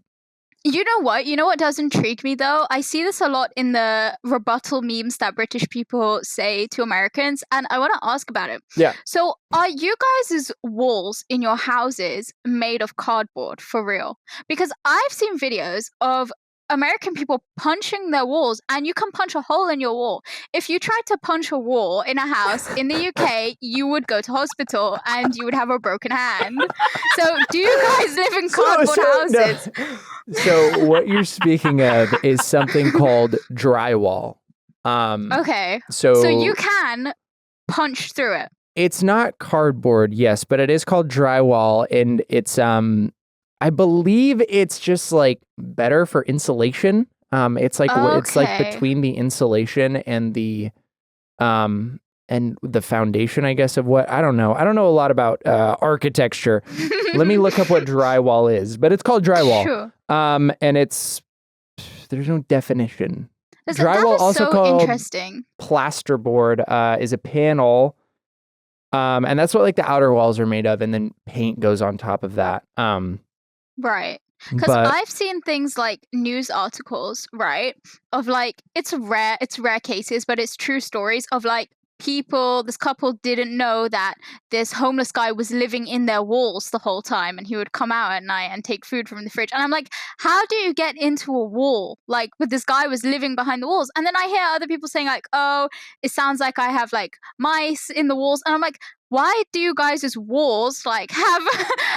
A: You know what? You know what does intrigue me, though? I see this a lot in the rebuttal memes that British people say to Americans, and I want to ask about it.
B: Yeah.
A: So, are you guys' walls in your houses made of cardboard, for real? Because I've seen videos of American people punching their walls, and you can punch a hole in your wall. If you tried to punch a wall in a house in the UK, you would go to hospital and you would have a broken hand. So, do you guys live in cardboard houses?
B: No. So what you're speaking of is something called drywall.
A: Okay.
B: So
A: you can punch through it.
B: It's not cardboard, yes, but it is called drywall, and it's I believe it's just like better for insulation. It's like it's like between the insulation and the foundation, I guess, of what, I don't know. I don't know a lot about architecture. Let me look up what drywall is, but it's called drywall.
A: Sure.
B: And there's no definition.
A: Drywall, also so
B: called
A: interesting.
B: Plasterboard, is a panel. And that's what like the outer walls are made of, and then paint goes on top of that.
A: Right. Because I've seen things like news articles, right, of like, it's rare cases, but it's true stories of like this couple didn't know that this homeless guy was living in their walls the whole time, and he would come out at night and take food from the fridge. And I'm like, how do you get into a wall? Like, but this guy was living behind the walls. And then I hear other people saying like, oh, it sounds like I have like mice in the walls. And I'm like, why do you guys' walls like have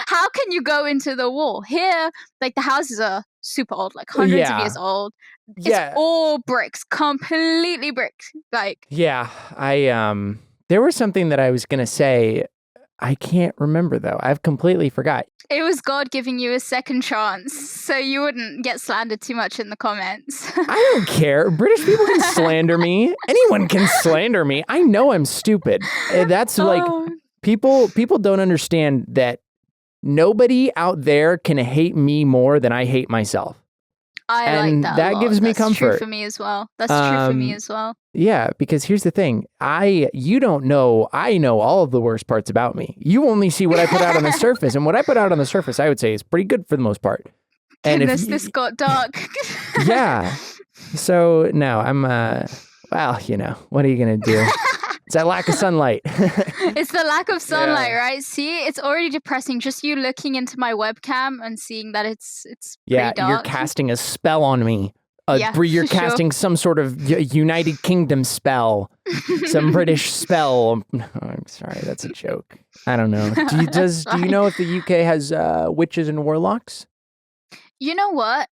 A: how can you go into the wall? Here, like the houses are super old, like hundreds of years old. It's all bricks, completely bricks. Like,
B: yeah, there was something that I was gonna say. I can't remember though. I've completely forgot.
A: It was God giving you a second chance so you wouldn't get slandered too much in the comments.
B: I don't care. British people can slander me. Anyone can slander me. I know I'm stupid. That's like people don't understand that nobody out there can hate me more than I hate myself.
A: I like
B: And
A: that.
B: that
A: a lot.
B: gives me
A: That's
B: comfort.
A: true for me as well. That's true for me as well.
B: Yeah, because here's the thing. You don't know, I know all of the worst parts about me. You only see what I put out on the surface. And what I put out on the surface, I would say, is pretty good for the most part. And
A: Goodness, this got dark.
B: Yeah. So, no, I'm, well, you know, what are you going to do? It's that lack of sunlight.
A: It's the lack of sunlight,
B: Yeah.
A: right? See, it's already depressing. Just you looking into my webcam and seeing that it's
B: Yeah,
A: pretty dark.
B: you're casting a spell on me.
A: Yeah,
B: You're
A: for sure.
B: casting some sort of United Kingdom spell, some British spell. I'm sorry, that's a joke. I don't know. Do you know if the UK has witches and warlocks?
A: You know what?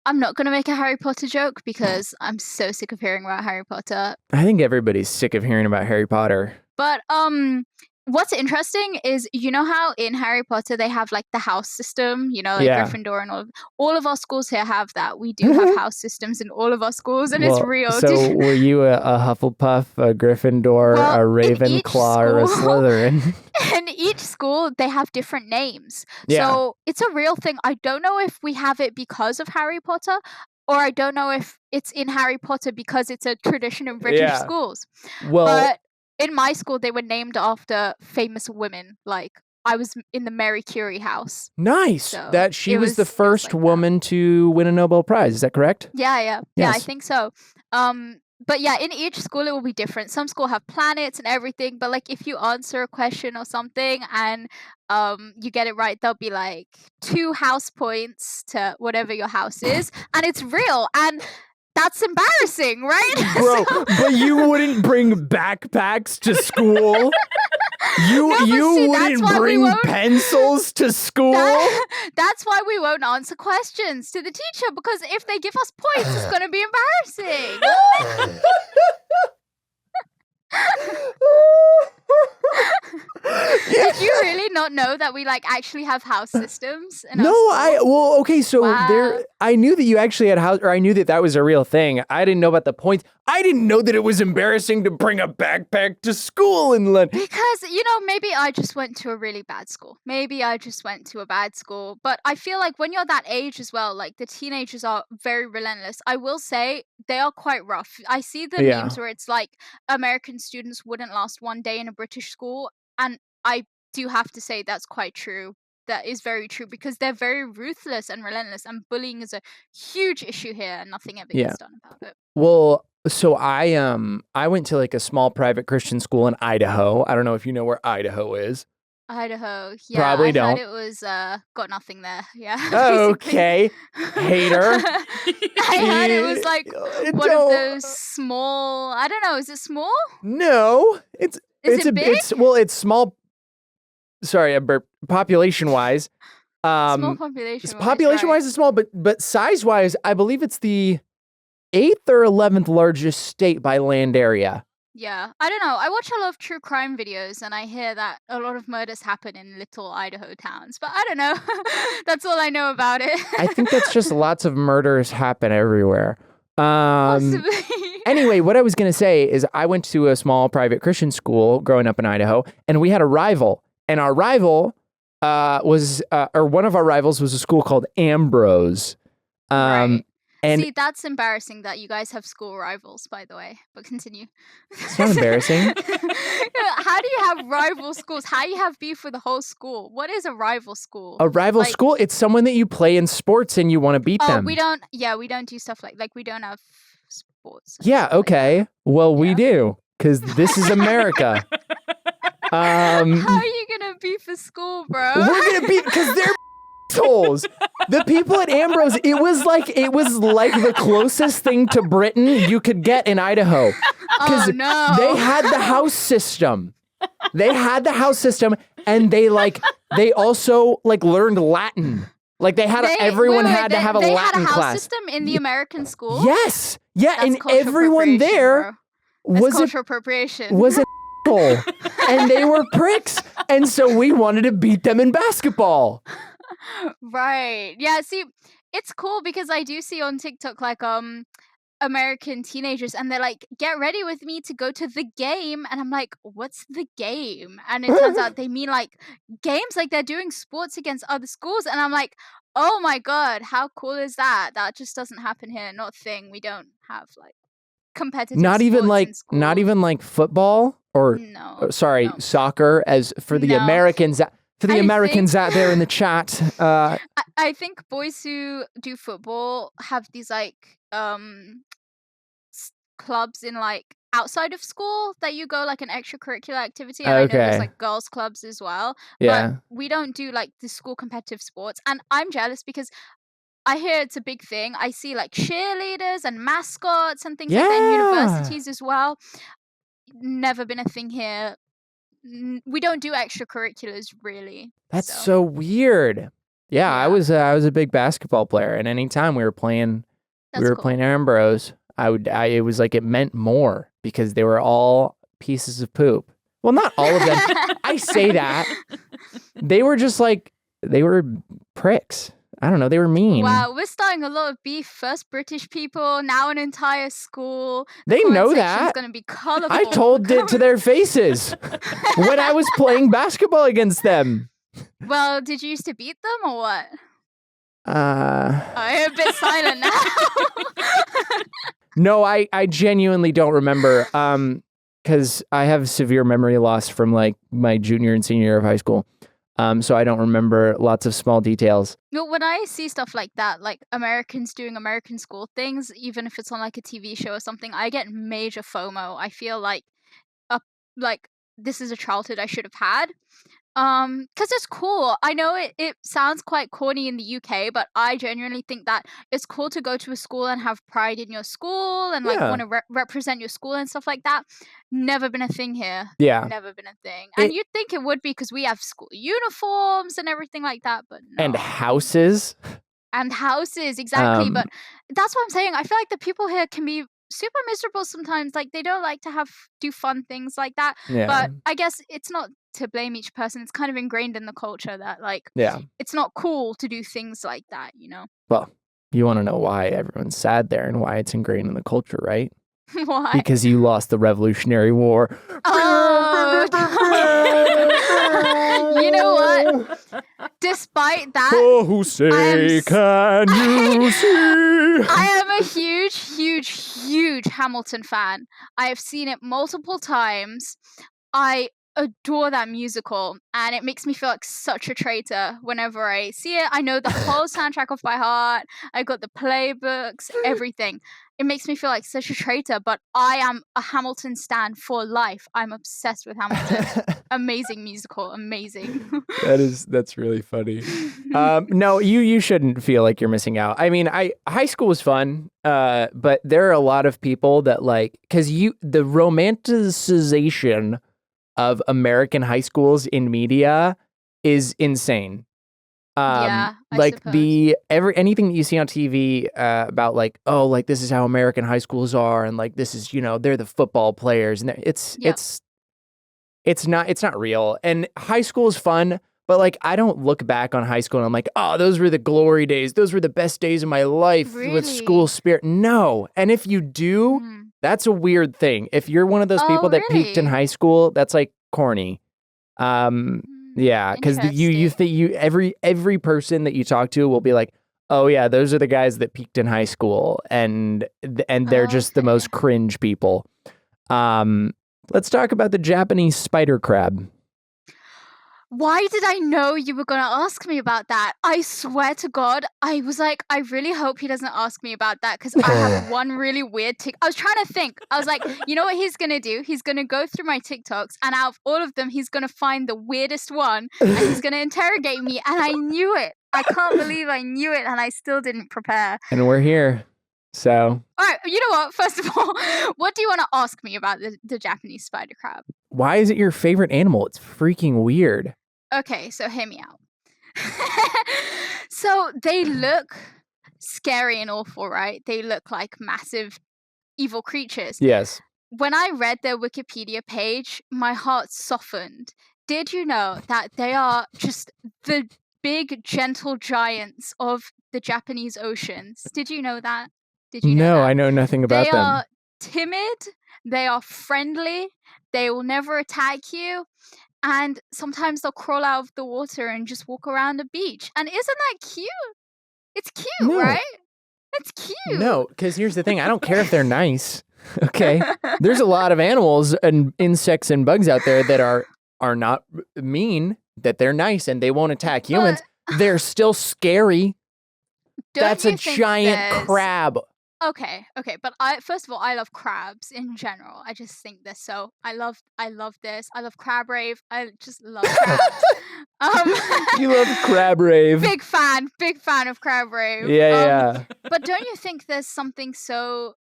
A: I'm not gonna make a Harry Potter joke because I'm so sick of hearing about Harry Potter.
B: I think everybody's sick of hearing about Harry Potter.
A: But what's interesting is, you know how in Harry Potter they have like the house system, you know, like
B: Yeah.
A: Gryffindor and all of our schools here have that. We do have house systems in all of our schools, and it's real.
B: So were you a Hufflepuff, a Gryffindor,
A: Well,
B: a
A: in each
B: Ravenclaw, or a
A: school-
B: Slytherin?
A: In each school, they have different names.
B: Yeah.
A: So it's a real thing. I don't know if we have it because of Harry Potter, or I don't know if it's in Harry Potter because it's a tradition in British
B: Yeah.
A: schools.
B: Well,
A: But in my school, they were named after famous women. Like, I was in the Mary Curie house.
B: nice.
A: So
B: That she
A: it
B: was the
A: was
B: first
A: like that.
B: woman to win a Nobel Prize. Is that correct?
A: Yeah, I
B: Yes.
A: think so. But yeah, in each school it will be different. Some school have planets and everything, but like if you answer a question or something and you get it right, they'll be like 2 house points to whatever your house is, and it's real, and that's embarrassing, right?
B: Bro, but you wouldn't bring backpacks to school? You
A: No, but
B: you
A: see, that's
B: wouldn't
A: why we
B: bring
A: won't-
B: pencils to school?
A: That's why we won't answer questions to the teacher, because if they give us points, it's going to be embarrassing. Did you really not know that we like actually have house systems? In our
B: No,
A: school?
B: okay, so
A: Wow.
B: I knew that you actually had house, or I knew that that was a real thing. I didn't know about the points. I didn't know that it was embarrassing to bring a backpack to school in London.
A: Because, you know, maybe I just went to a really bad school. Maybe I just went to a bad school. But I feel like when you're that age as well, like the teenagers are very relentless. I will say they are quite rough. I see the
B: Yeah.
A: memes where it's like American students wouldn't last one day in a British school. And I do have to say that's quite true. That is very true because they're very ruthless and relentless. And bullying is a huge issue here and nothing ever
B: Yeah.
A: gets done about it.
B: Well, so I went to like a small private Christian school in Idaho. I don't know if you know where Idaho is.
A: Idaho. Yeah,
B: Probably
A: I
B: don't.
A: heard it was got nothing there. Yeah.
B: Okay, hater.
A: I heard it was like one of
B: Don't-
A: those small. I don't know. Is it small?
B: No,
A: Is it big?
B: It's small. Sorry, I burped. Population-wise,
A: Small population.
B: population-wise, it's small, but size-wise, I believe it's the 8th or 11th largest state by land area.
A: Yeah, I don't know. I watch a lot of true crime videos, and I hear that a lot of murders happen in little Idaho towns. But I don't know. That's all I know about it.
B: I think that's just lots of murders happen everywhere.
A: Possibly.
B: Anyway, what I was going to say is I went to a small private Christian school growing up in Idaho, and we had a rival. And our rival one of our rivals was a school called Ambrose.
A: Right.
B: And
A: See, that's embarrassing that you guys have school rivals, by the way. But continue.
B: It's not embarrassing.
A: How do you have rival schools? How do you have beef with the whole school? What is a rival school?
B: a rival
A: Like-
B: school, it's someone that you play in sports and you want to beat
A: Oh,
B: them.
A: we don't. Yeah, we don't do stuff like we don't have sports. and
B: Yeah,
A: stuff like that.
B: okay. Well, we
A: Yeah.
B: do, because this is America.
A: How are you gonna beef a school, bro?
B: We're gonna beat because they're assholes. The people at Ambrose, it was like the closest thing to Britain you could get in Idaho.
A: Oh no!
B: They had the house system. And they also learned Latin. Like everyone had to have a
A: they
B: Latin
A: had a house
B: class.
A: system in the American school.
B: Yes. Yeah,
A: That's
B: and
A: cultural
B: everyone
A: appropriation,
B: there
A: bro. That's
B: was a
A: cultural appropriation.
B: was an asshole. And they were pricks. And so we wanted to beat them in basketball.
A: Right. Yeah, see, it's cool because I do see on TikTok American teenagers, and they're like, get ready with me to go to the game. And I'm like, what's the game? And it turns out they mean like games, like they're doing sports against other schools. And I'm like, oh my God, how cool is that? That just doesn't happen here. Not a thing. We don't have like competitive
B: Not even
A: sports in
B: like
A: schools.
B: football or
A: No.
B: sorry,
A: No.
B: soccer, as for the
A: No.
B: Americans
A: I
B: Americans out there in the chat.
A: I think boys who do football have these like clubs in like outside of school that you go like an extracurricular activity, and I know there's
B: Okay.
A: like girls clubs as well,
B: Yeah.
A: but we don't do like the school competitive sports. And I'm jealous because I hear it's a big thing. I see like cheerleaders and mascots and things like that in
B: Yeah.
A: universities as well. Never been a thing here. We don't do extracurriculars really.
B: That's so weird. Yeah, I was a big basketball player, and anytime we were playing playing Aaron Bros, it was like it meant more because they were all pieces of poop. Well, not all of them. I say that. They were just like, they were pricks. I don't know, they were mean.
A: Wow, we're starting a lot of beef. First British people, now an entire school.
B: They know that.
A: It's going to be colorful.
B: I told it to their faces when I was playing basketball against them.
A: Well, did you used to beat them or what?
B: I'm
A: a bit silent now.
B: No, I genuinely don't remember. Because I have severe memory loss from like my junior and senior year of high school. So I don't remember lots of small details.
A: No, when I see stuff like that, like Americans doing American school things, even if it's on like a TV show or something, I get major FOMO. I feel like this is a childhood I should have had. Because it's cool. I know it sounds quite corny in the UK, but I genuinely think that it's cool to go to a school and have pride in your school and like want to represent your school and stuff like that. Never been a thing here.
B: Yeah.
A: Never been a thing. And you'd think it would be because we have school uniforms and everything like that, but no.
B: And houses.
A: And houses, exactly. But that's what I'm saying. I feel like the people here can be super miserable sometimes. Like they don't like to do fun things like that.
B: Yeah.
A: But I guess it's not to blame each person. It's kind of ingrained in the culture that like it's not cool to do things like that, you know?
B: Well, you want to know why everyone's sad there and why it's ingrained in the culture, right?
A: Why?
B: Because you lost the Revolutionary War.
A: Oh, you know what? Despite that,
B: can you see?
A: I am a huge Hamilton fan. I have seen it multiple times. I adore that musical, and it makes me feel like such a traitor whenever I see it. I know the whole soundtrack off by heart. I got the playbooks, everything. It makes me feel like such a traitor, but I am a Hamilton stan for life. I'm obsessed with Hamilton. Amazing musical, amazing.
B: That's really funny. No, you shouldn't feel like you're missing out. I mean, high school was fun, but there are a lot of people that like, because the romanticization of American high schools in media is insane.
A: I
B: like
A: suppose.
B: anything that you see on TV about like, oh, like this is how American high schools are, and like this is, they're the football players, and it's not real. And high school is fun, but like I don't look back on high school and I'm like, oh, those were the glory days, those were the best days of my life with school spirit. No, and if you do, that's a weird thing. If you're one of those people that peaked in high school, that's like corny. Yeah, because you think every person that you talk to will be like, oh yeah, those are the guys that peaked in high school, and they're just the most cringe people. Let's talk about the Japanese spider crab.
A: Why did I know you were going to ask me about that? I swear to God, I was like, I really hope he doesn't ask me about that because I have one really weird I was trying to think. I was like, you know what he's going to do? He's going to go through my TikToks, and out of all of them, he's going to find the weirdest one and he's going to interrogate me. And I knew it. I can't believe I knew it, and I still didn't prepare.
B: And we're here. So.
A: All right, you know what? First of all, what do you want to ask me about the Japanese spider crab?
B: Why is it your favorite animal? It's freaking weird.
A: Okay, so hear me out. So they look scary and awful, right? They look like massive evil creatures.
B: Yes.
A: When I read their Wikipedia page, my heart softened. Did you know that they are just the big, gentle giants of the Japanese oceans? Did you know that? Did you know
B: No,
A: that?
B: I know nothing about
A: They
B: them.
A: are timid. They are friendly. They are timid. They are friendly. They will never attack you. And sometimes they'll crawl out of the water and just walk around the beach. And isn't that cute? It's cute,
B: No.
A: right? It's cute.
B: No, because here's the thing. I don't care if they're nice. Okay. There's a lot of animals and insects and bugs out there that are not mean, that they're nice and they won't attack humans. They're still scary. That's a giant crab.
A: Okay, but first of all, I love crabs in general. I just think they're so. I love this. I love crab rave. I just love crabs.
B: You love crab rave.
A: Big fan of crab rave.
B: Yeah.
A: But don't you think there's something so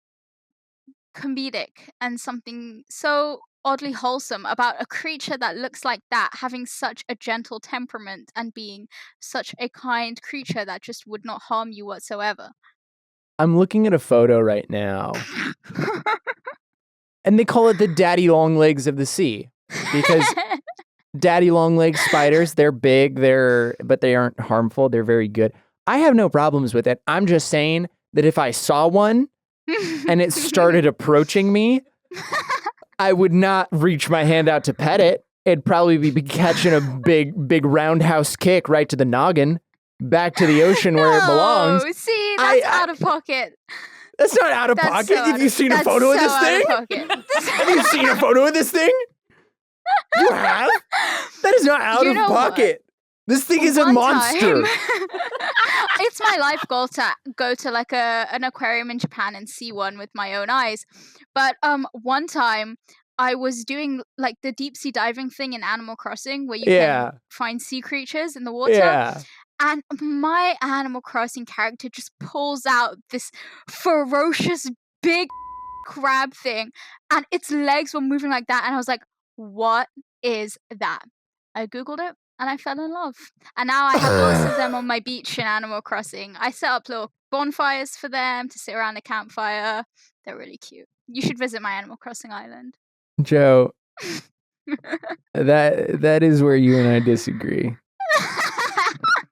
A: comedic and something so oddly wholesome about a creature that looks like that having such a gentle temperament and being such a kind creature that just would not harm you whatsoever?
B: I'm looking at a photo right now. And they call it the daddy long legs of the sea because daddy long leg spiders, they're big, but they aren't harmful. They're very good. I have no problems with it. I'm just saying that if I saw one and it started approaching me, I would not reach my hand out to pet it. It'd probably be catching a big roundhouse kick right to the noggin, back to the ocean where it belongs.
A: See, that's out of pocket.
B: That's not out of pocket. Have you seen a photo of this thing? Have you seen a photo of this thing? You have? That is not out of pocket. This thing is a monster.
A: It's my life goal to go to like an aquarium in Japan and see one with my own eyes. But one time I was doing like the deep sea diving thing in Animal Crossing where you can find sea creatures in the water.
B: Yeah.
A: And my Animal Crossing character just pulls out this ferocious big crab thing and its legs were moving like that. And I was like, what is that? I Googled it and I fell in love. And now I have lots of them on my beach in Animal Crossing. I set up little bonfires for them to sit around a campfire. They're really cute. You should visit my Animal Crossing island.
B: Joe, that is where you and I disagree.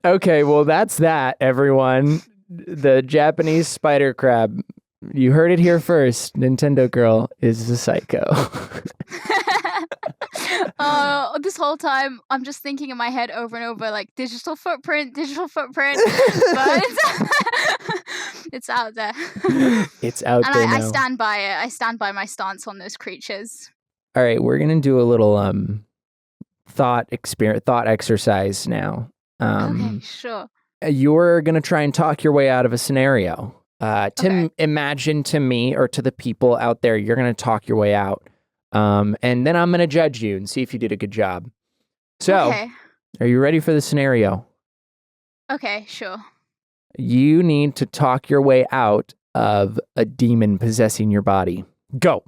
B: Okay, well, that's that, everyone. The Japanese spider crab. You heard it here first. Nintendo.Grl is a psycho.
A: This whole time, I'm just thinking in my head over and over, like, digital footprint. But it's out there.
B: It's out there now.
A: I stand by it. I stand by my stance on those creatures.
B: All right, we're going to do a little thought exercise now.
A: Okay, sure.
B: You're going to try and talk your way out of a scenario. Imagine to me or to the people out there, you're going to talk your way out. And then I'm going to judge you and see if you did a good job. So, Are you ready for the scenario?
A: Okay, sure.
B: You need to talk your way out of a demon possessing your body. Go.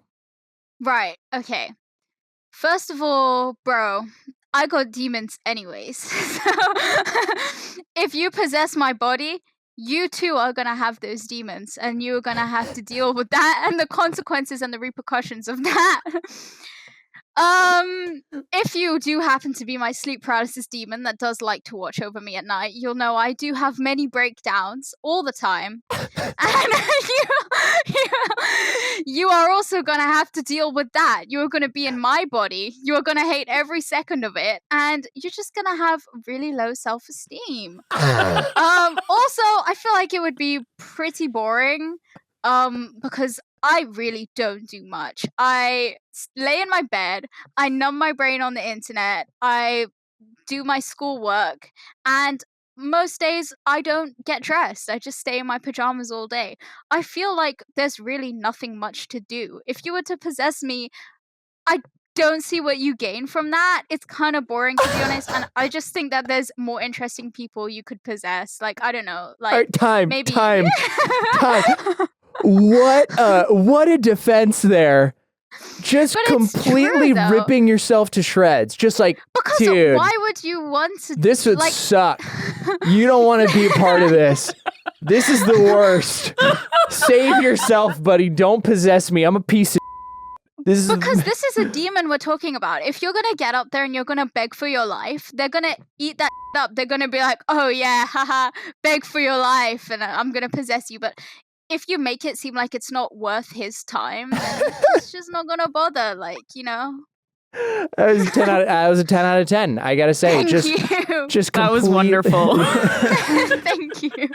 A: Right, okay. First of all, bro, I got demons anyways. So if you possess my body, you too are going to have those demons and you're going to have to deal with that and the consequences and the repercussions of that. If you do happen to be my sleep paralysis demon that does like to watch over me at night, you'll know I do have many breakdowns all the time. And you are also going to have to deal with that. You're going to be in my body. You're going to hate every second of it. And you're just going to have really low self-esteem. Also, I feel like it would be pretty boring because I really don't do much. I lay in my bed. I numb my brain on the internet. I do my schoolwork. And most days I don't get dressed. I just stay in my pajamas all day. I feel like there's really nothing much to do. If you were to possess me, I don't see what you gain from that. It's kind of boring, to be honest. And I just think that there's more interesting people you could possess. Like, I don't know. Like,
B: time. What a defense there. Just completely ripping yourself to shreds. Just like,
A: because
B: dude,
A: why would you want to?
B: This would suck. You don't want to be a part of this. This is the worst. Save yourself, buddy. Don't possess me. I'm a piece of this is
A: a demon we're talking about. If you're gonna get up there and you're gonna beg for your life, they're gonna eat that up. They're gonna be like, oh yeah, haha, beg for your life, and I'm gonna possess you. But if you make it seem like it's not worth his time, then it's just not gonna bother. Like,
B: That was a 10 out of, was a 10 out of 10. I gotta say,
A: Thank you.
B: just
C: That was
B: complete-
C: wonderful.
A: Thank you.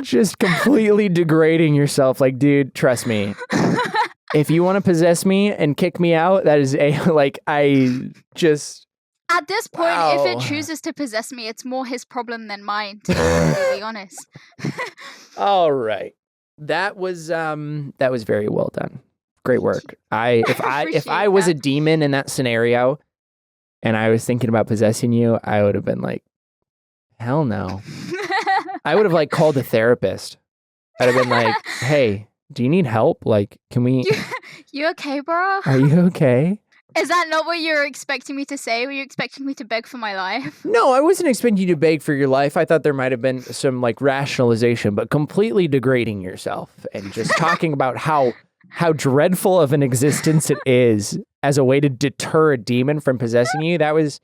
B: Just completely degrading yourself. Like, dude, trust me. If you want to possess me and kick me out, that is I just.
A: At this point,
B: Wow.
A: if it chooses to possess me, it's more his problem than mine, to be completely honest.
B: All right. That was very well done. Great work. If I
A: Appreciate
B: was a
A: that.
B: demon in that scenario and I was thinking about possessing you, I would have been like, hell no. I would have like called a therapist. I'd have been like, hey, do you need help? Like, can we
A: You okay, bro?
B: are you okay?
A: Is that not what you were expecting me to say? Were you expecting me to beg for my life?
B: No, I wasn't expecting you to beg for your life. I thought there might have been some like rationalization, but completely degrading yourself and just talking about how dreadful of an existence it is as a way to deter a demon from possessing you. That was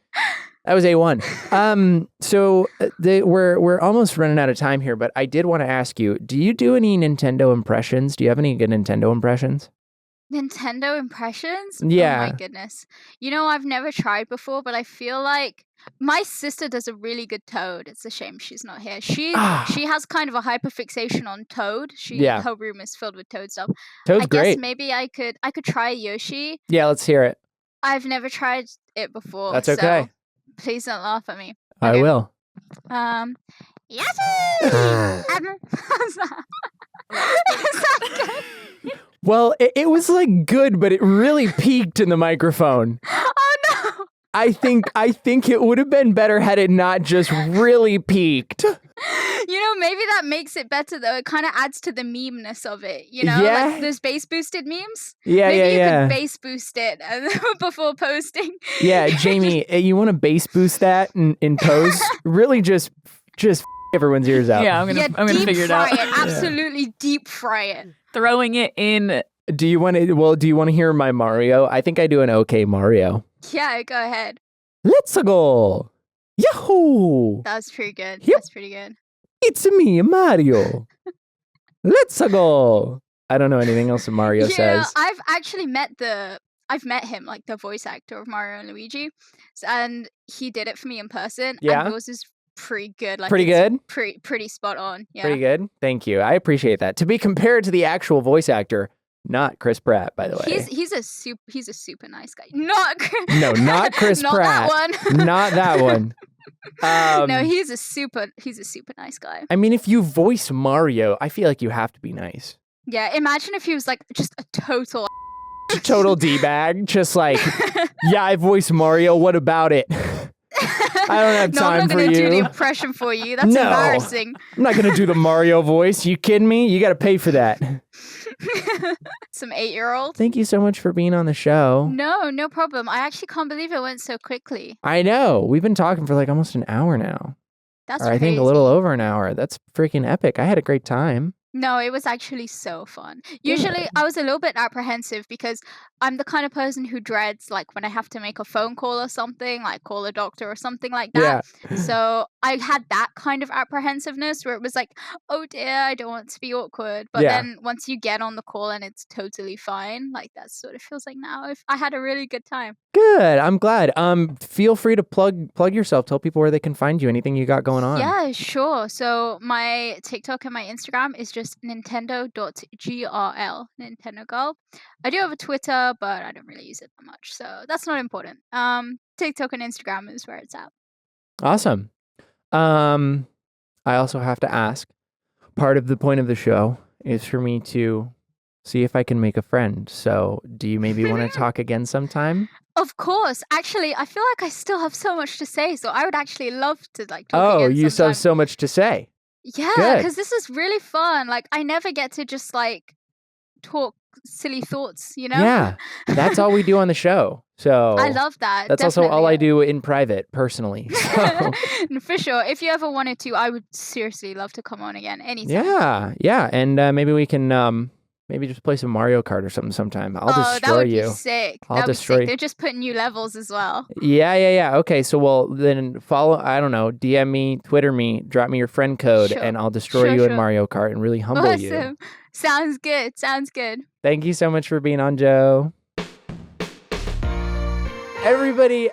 B: A1. So we're almost running out of time here, but I did want to ask you, do you do any Nintendo impressions? Do you have any good Nintendo impressions?
A: Nintendo impressions?
B: Yeah.
A: Oh my goodness. I've never tried before, but I feel like my sister does a really good Toad. It's a shame she's not here. She has kind of a hyperfixation on Toad. Her room is filled with Toad stuff.
B: Toad's
A: I guess
B: great.
A: maybe I could try Yoshi.
B: Yeah, let's hear it.
A: I've never tried it before.
B: That's okay.
A: So please don't laugh at me.
B: I
A: Okay.
B: will.
A: Yoshi! How's that? Is that good?
B: Well, it was like good, but it really peaked in the microphone.
A: Oh no!
B: I think it would have been better had it not just really peaked.
A: Maybe that makes it better though. It kind of adds to the meme-ness of it.
B: Yeah.
A: Like those bass boosted memes.
B: Yeah,
A: Maybe you
B: yeah.
A: could bass boost it before posting.
B: Yeah, Jamie, you want to bass boost that in post? Really, just everyone's ears out.
C: Yeah, I'm gonna
A: deep
C: figure it
A: fry
C: out.
A: it. Absolutely deep fry it.
C: Throwing it in.
B: Do you want to hear my Mario? I think I do an okay Mario.
A: Yeah, go ahead.
B: Let's go. Yahoo!
A: That was pretty good.
B: Yep.
A: That's pretty good.
B: It's me, Mario. Let's go. I don't know anything else that Mario says.
A: I've actually met him, like the voice actor of Mario and Luigi, and he did it for me in person.
B: Yeah?
A: And yours is pretty good. Like
B: Pretty
A: it's
B: good?
A: Pretty spot on. Yeah.
B: Pretty good. Thank you. I appreciate that. To be compared to the actual voice actor, not Chris Pratt, by the way.
A: He's a super nice guy. Not
B: No, not Chris
A: not
B: Pratt.
A: That one.
B: Not that one.
A: No, he's a super nice guy.
B: I mean, if you voice Mario, I feel like you have to be nice.
A: Yeah, imagine if he was like just a total
B: Total D-bag. Just like, yeah, I voice Mario. What about it? I don't have
A: No,
B: time
A: I'm not
B: for
A: gonna do the
B: you.
A: impression for you. That's
B: No.
A: embarrassing.
B: I'm not going to do the Mario voice. You kidding me? You got to pay for that.
A: Some 8-year-old.
B: Thank you so much for being on the show.
A: No problem. I actually can't believe it went so quickly.
B: I know. We've been talking for like almost an hour now.
A: That's
B: Or I
A: crazy.
B: think a little over an hour. That's freaking epic. I had a great time.
A: No, it was actually so fun. Usually, I was a little bit apprehensive because I'm the kind of person who dreads like when I have to make a phone call or something, like call a doctor or something like that.
B: Yeah.
A: So I had that kind of apprehensiveness where it was like, oh dear, I don't want to be awkward. But
B: Yeah.
A: then once you get on the call and it's totally fine, like that sort of feels like now I had a really good time.
B: Good. I'm glad. Feel free to plug yourself. Tell people where they can find you. Anything you got going on.
A: Yeah, sure. So my TikTok and my Instagram is just Nintendo.Grl, Nintendo.Grl. I do have a Twitter, but I don't really use it that much, so that's not important. TikTok and Instagram is where it's at.
B: Awesome. I also have to ask, part of the point of the show is for me to see if I can make a friend. So do you maybe want to talk again sometime?
A: Of course. Actually, I feel like I still have so much to say, so I would actually love to like talk
B: Oh,
A: again
B: you still have
A: sometime.
B: so much to say.
A: Yeah,
B: Good.
A: because this is really fun. Like I never get to just like talk silly thoughts, you know?
B: Yeah. That's all we do on the show. So
A: I love that.
B: that's also all I
A: definitely.
B: do in private, personally. So,
A: For sure. If you ever wanted to, I would seriously love to come on again anytime.
B: yeah. And maybe we can Maybe just play some Mario Kart or something sometime. I'll
A: that
B: destroy
A: would
B: you.
A: be sick.
B: I'll
A: That would be
B: destroy
A: sick. They're just putting new levels as well.
B: Yeah. Okay, so well then follow. I don't know. DM me, Twitter me, drop me your friend code,
A: Sure.
B: and I'll destroy you in
A: Sure.
B: Mario Kart and really humble you.
A: Awesome. Sounds good.
B: Thank you so much for being on, Joe. Everybody,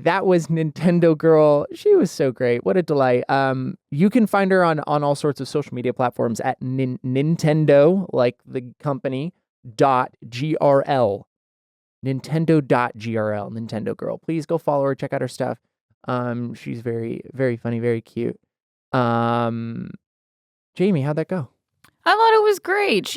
B: that was Nintendo.Grl. She was so great. What a delight. You can find her on all sorts of social media platforms at Nintendo, like the company, .grl. Nintendo.grl, Nintendo.Grl. Please go follow her, check out her stuff. She's very, very funny, very cute. Jamie, how'd that go?
C: I thought it was great.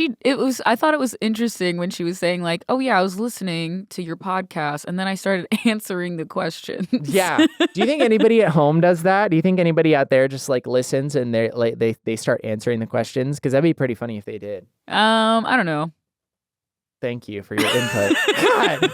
C: I thought it was interesting when she was saying like, "Oh yeah, I was listening to your podcast and then I started answering the questions."
B: Yeah. Do you think anybody at home does that? Do you think anybody out there just like listens and they start answering the questions? Because that'd be pretty funny if they did.
C: I don't know.
B: Thank you for your input. God,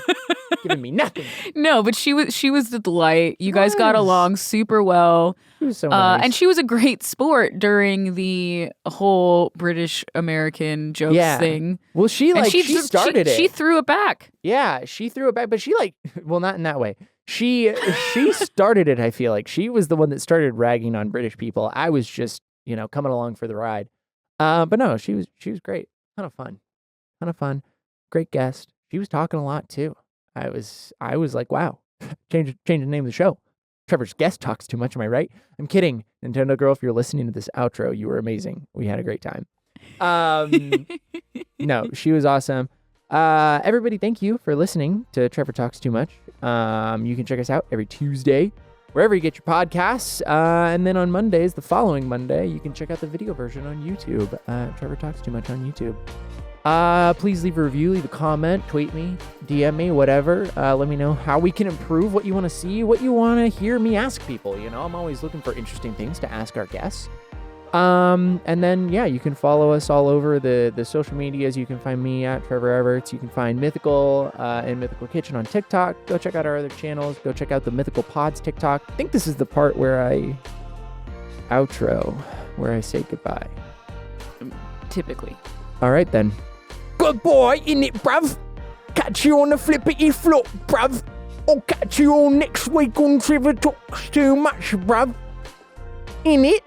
B: giving me nothing.
C: No, but she was the delight. You guys got along super well.
B: She was so nice.
C: And she was a great sport during the whole British American jokes thing.
B: Well, she started it.
C: She threw it back.
B: Yeah, she threw it back, but she well, not in that way. She started it, I feel like. She was the one that started ragging on British people. I was just, coming along for the ride. But no, she was great. Ton of fun. Great guest. She was talking a lot too. I was like, wow. Change the name of the show. Trevor's guest talks too much, am I right? I'm kidding. Nintendo.Grl, if you're listening to this outro, you were amazing. We had a great time. No, she was awesome. Everybody, thank you for listening to Trevor Talks Too Much. You can check us out every Tuesday, wherever you get your podcasts. And then on Mondays, the following Monday, you can check out the video version on YouTube. Trevor Talks Too Much on YouTube. Please leave a review, leave a comment, tweet me, DM me, whatever. Let me know how we can improve, what you want to see, what you want to hear me ask people. I'm always looking for interesting things to ask our guests. And then, you can follow us all over the social medias. You can find me at Trevor Everts. You can find Mythical and Mythical Kitchen on TikTok. Go check out our other channels. Go check out the Mythical Pods TikTok. I think this is the part where I say goodbye.
C: Typically.
B: All right, then. Goodbye, innit, bruv? Catch you on the flippity flop, bruv. I'll catch you all next week on Trevor Talks Too Much, bruv. Innit?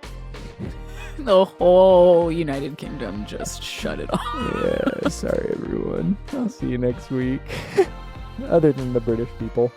C: The whole United Kingdom just shut it off.
B: Yeah, sorry, everyone. I'll see you next week. Other than the British people.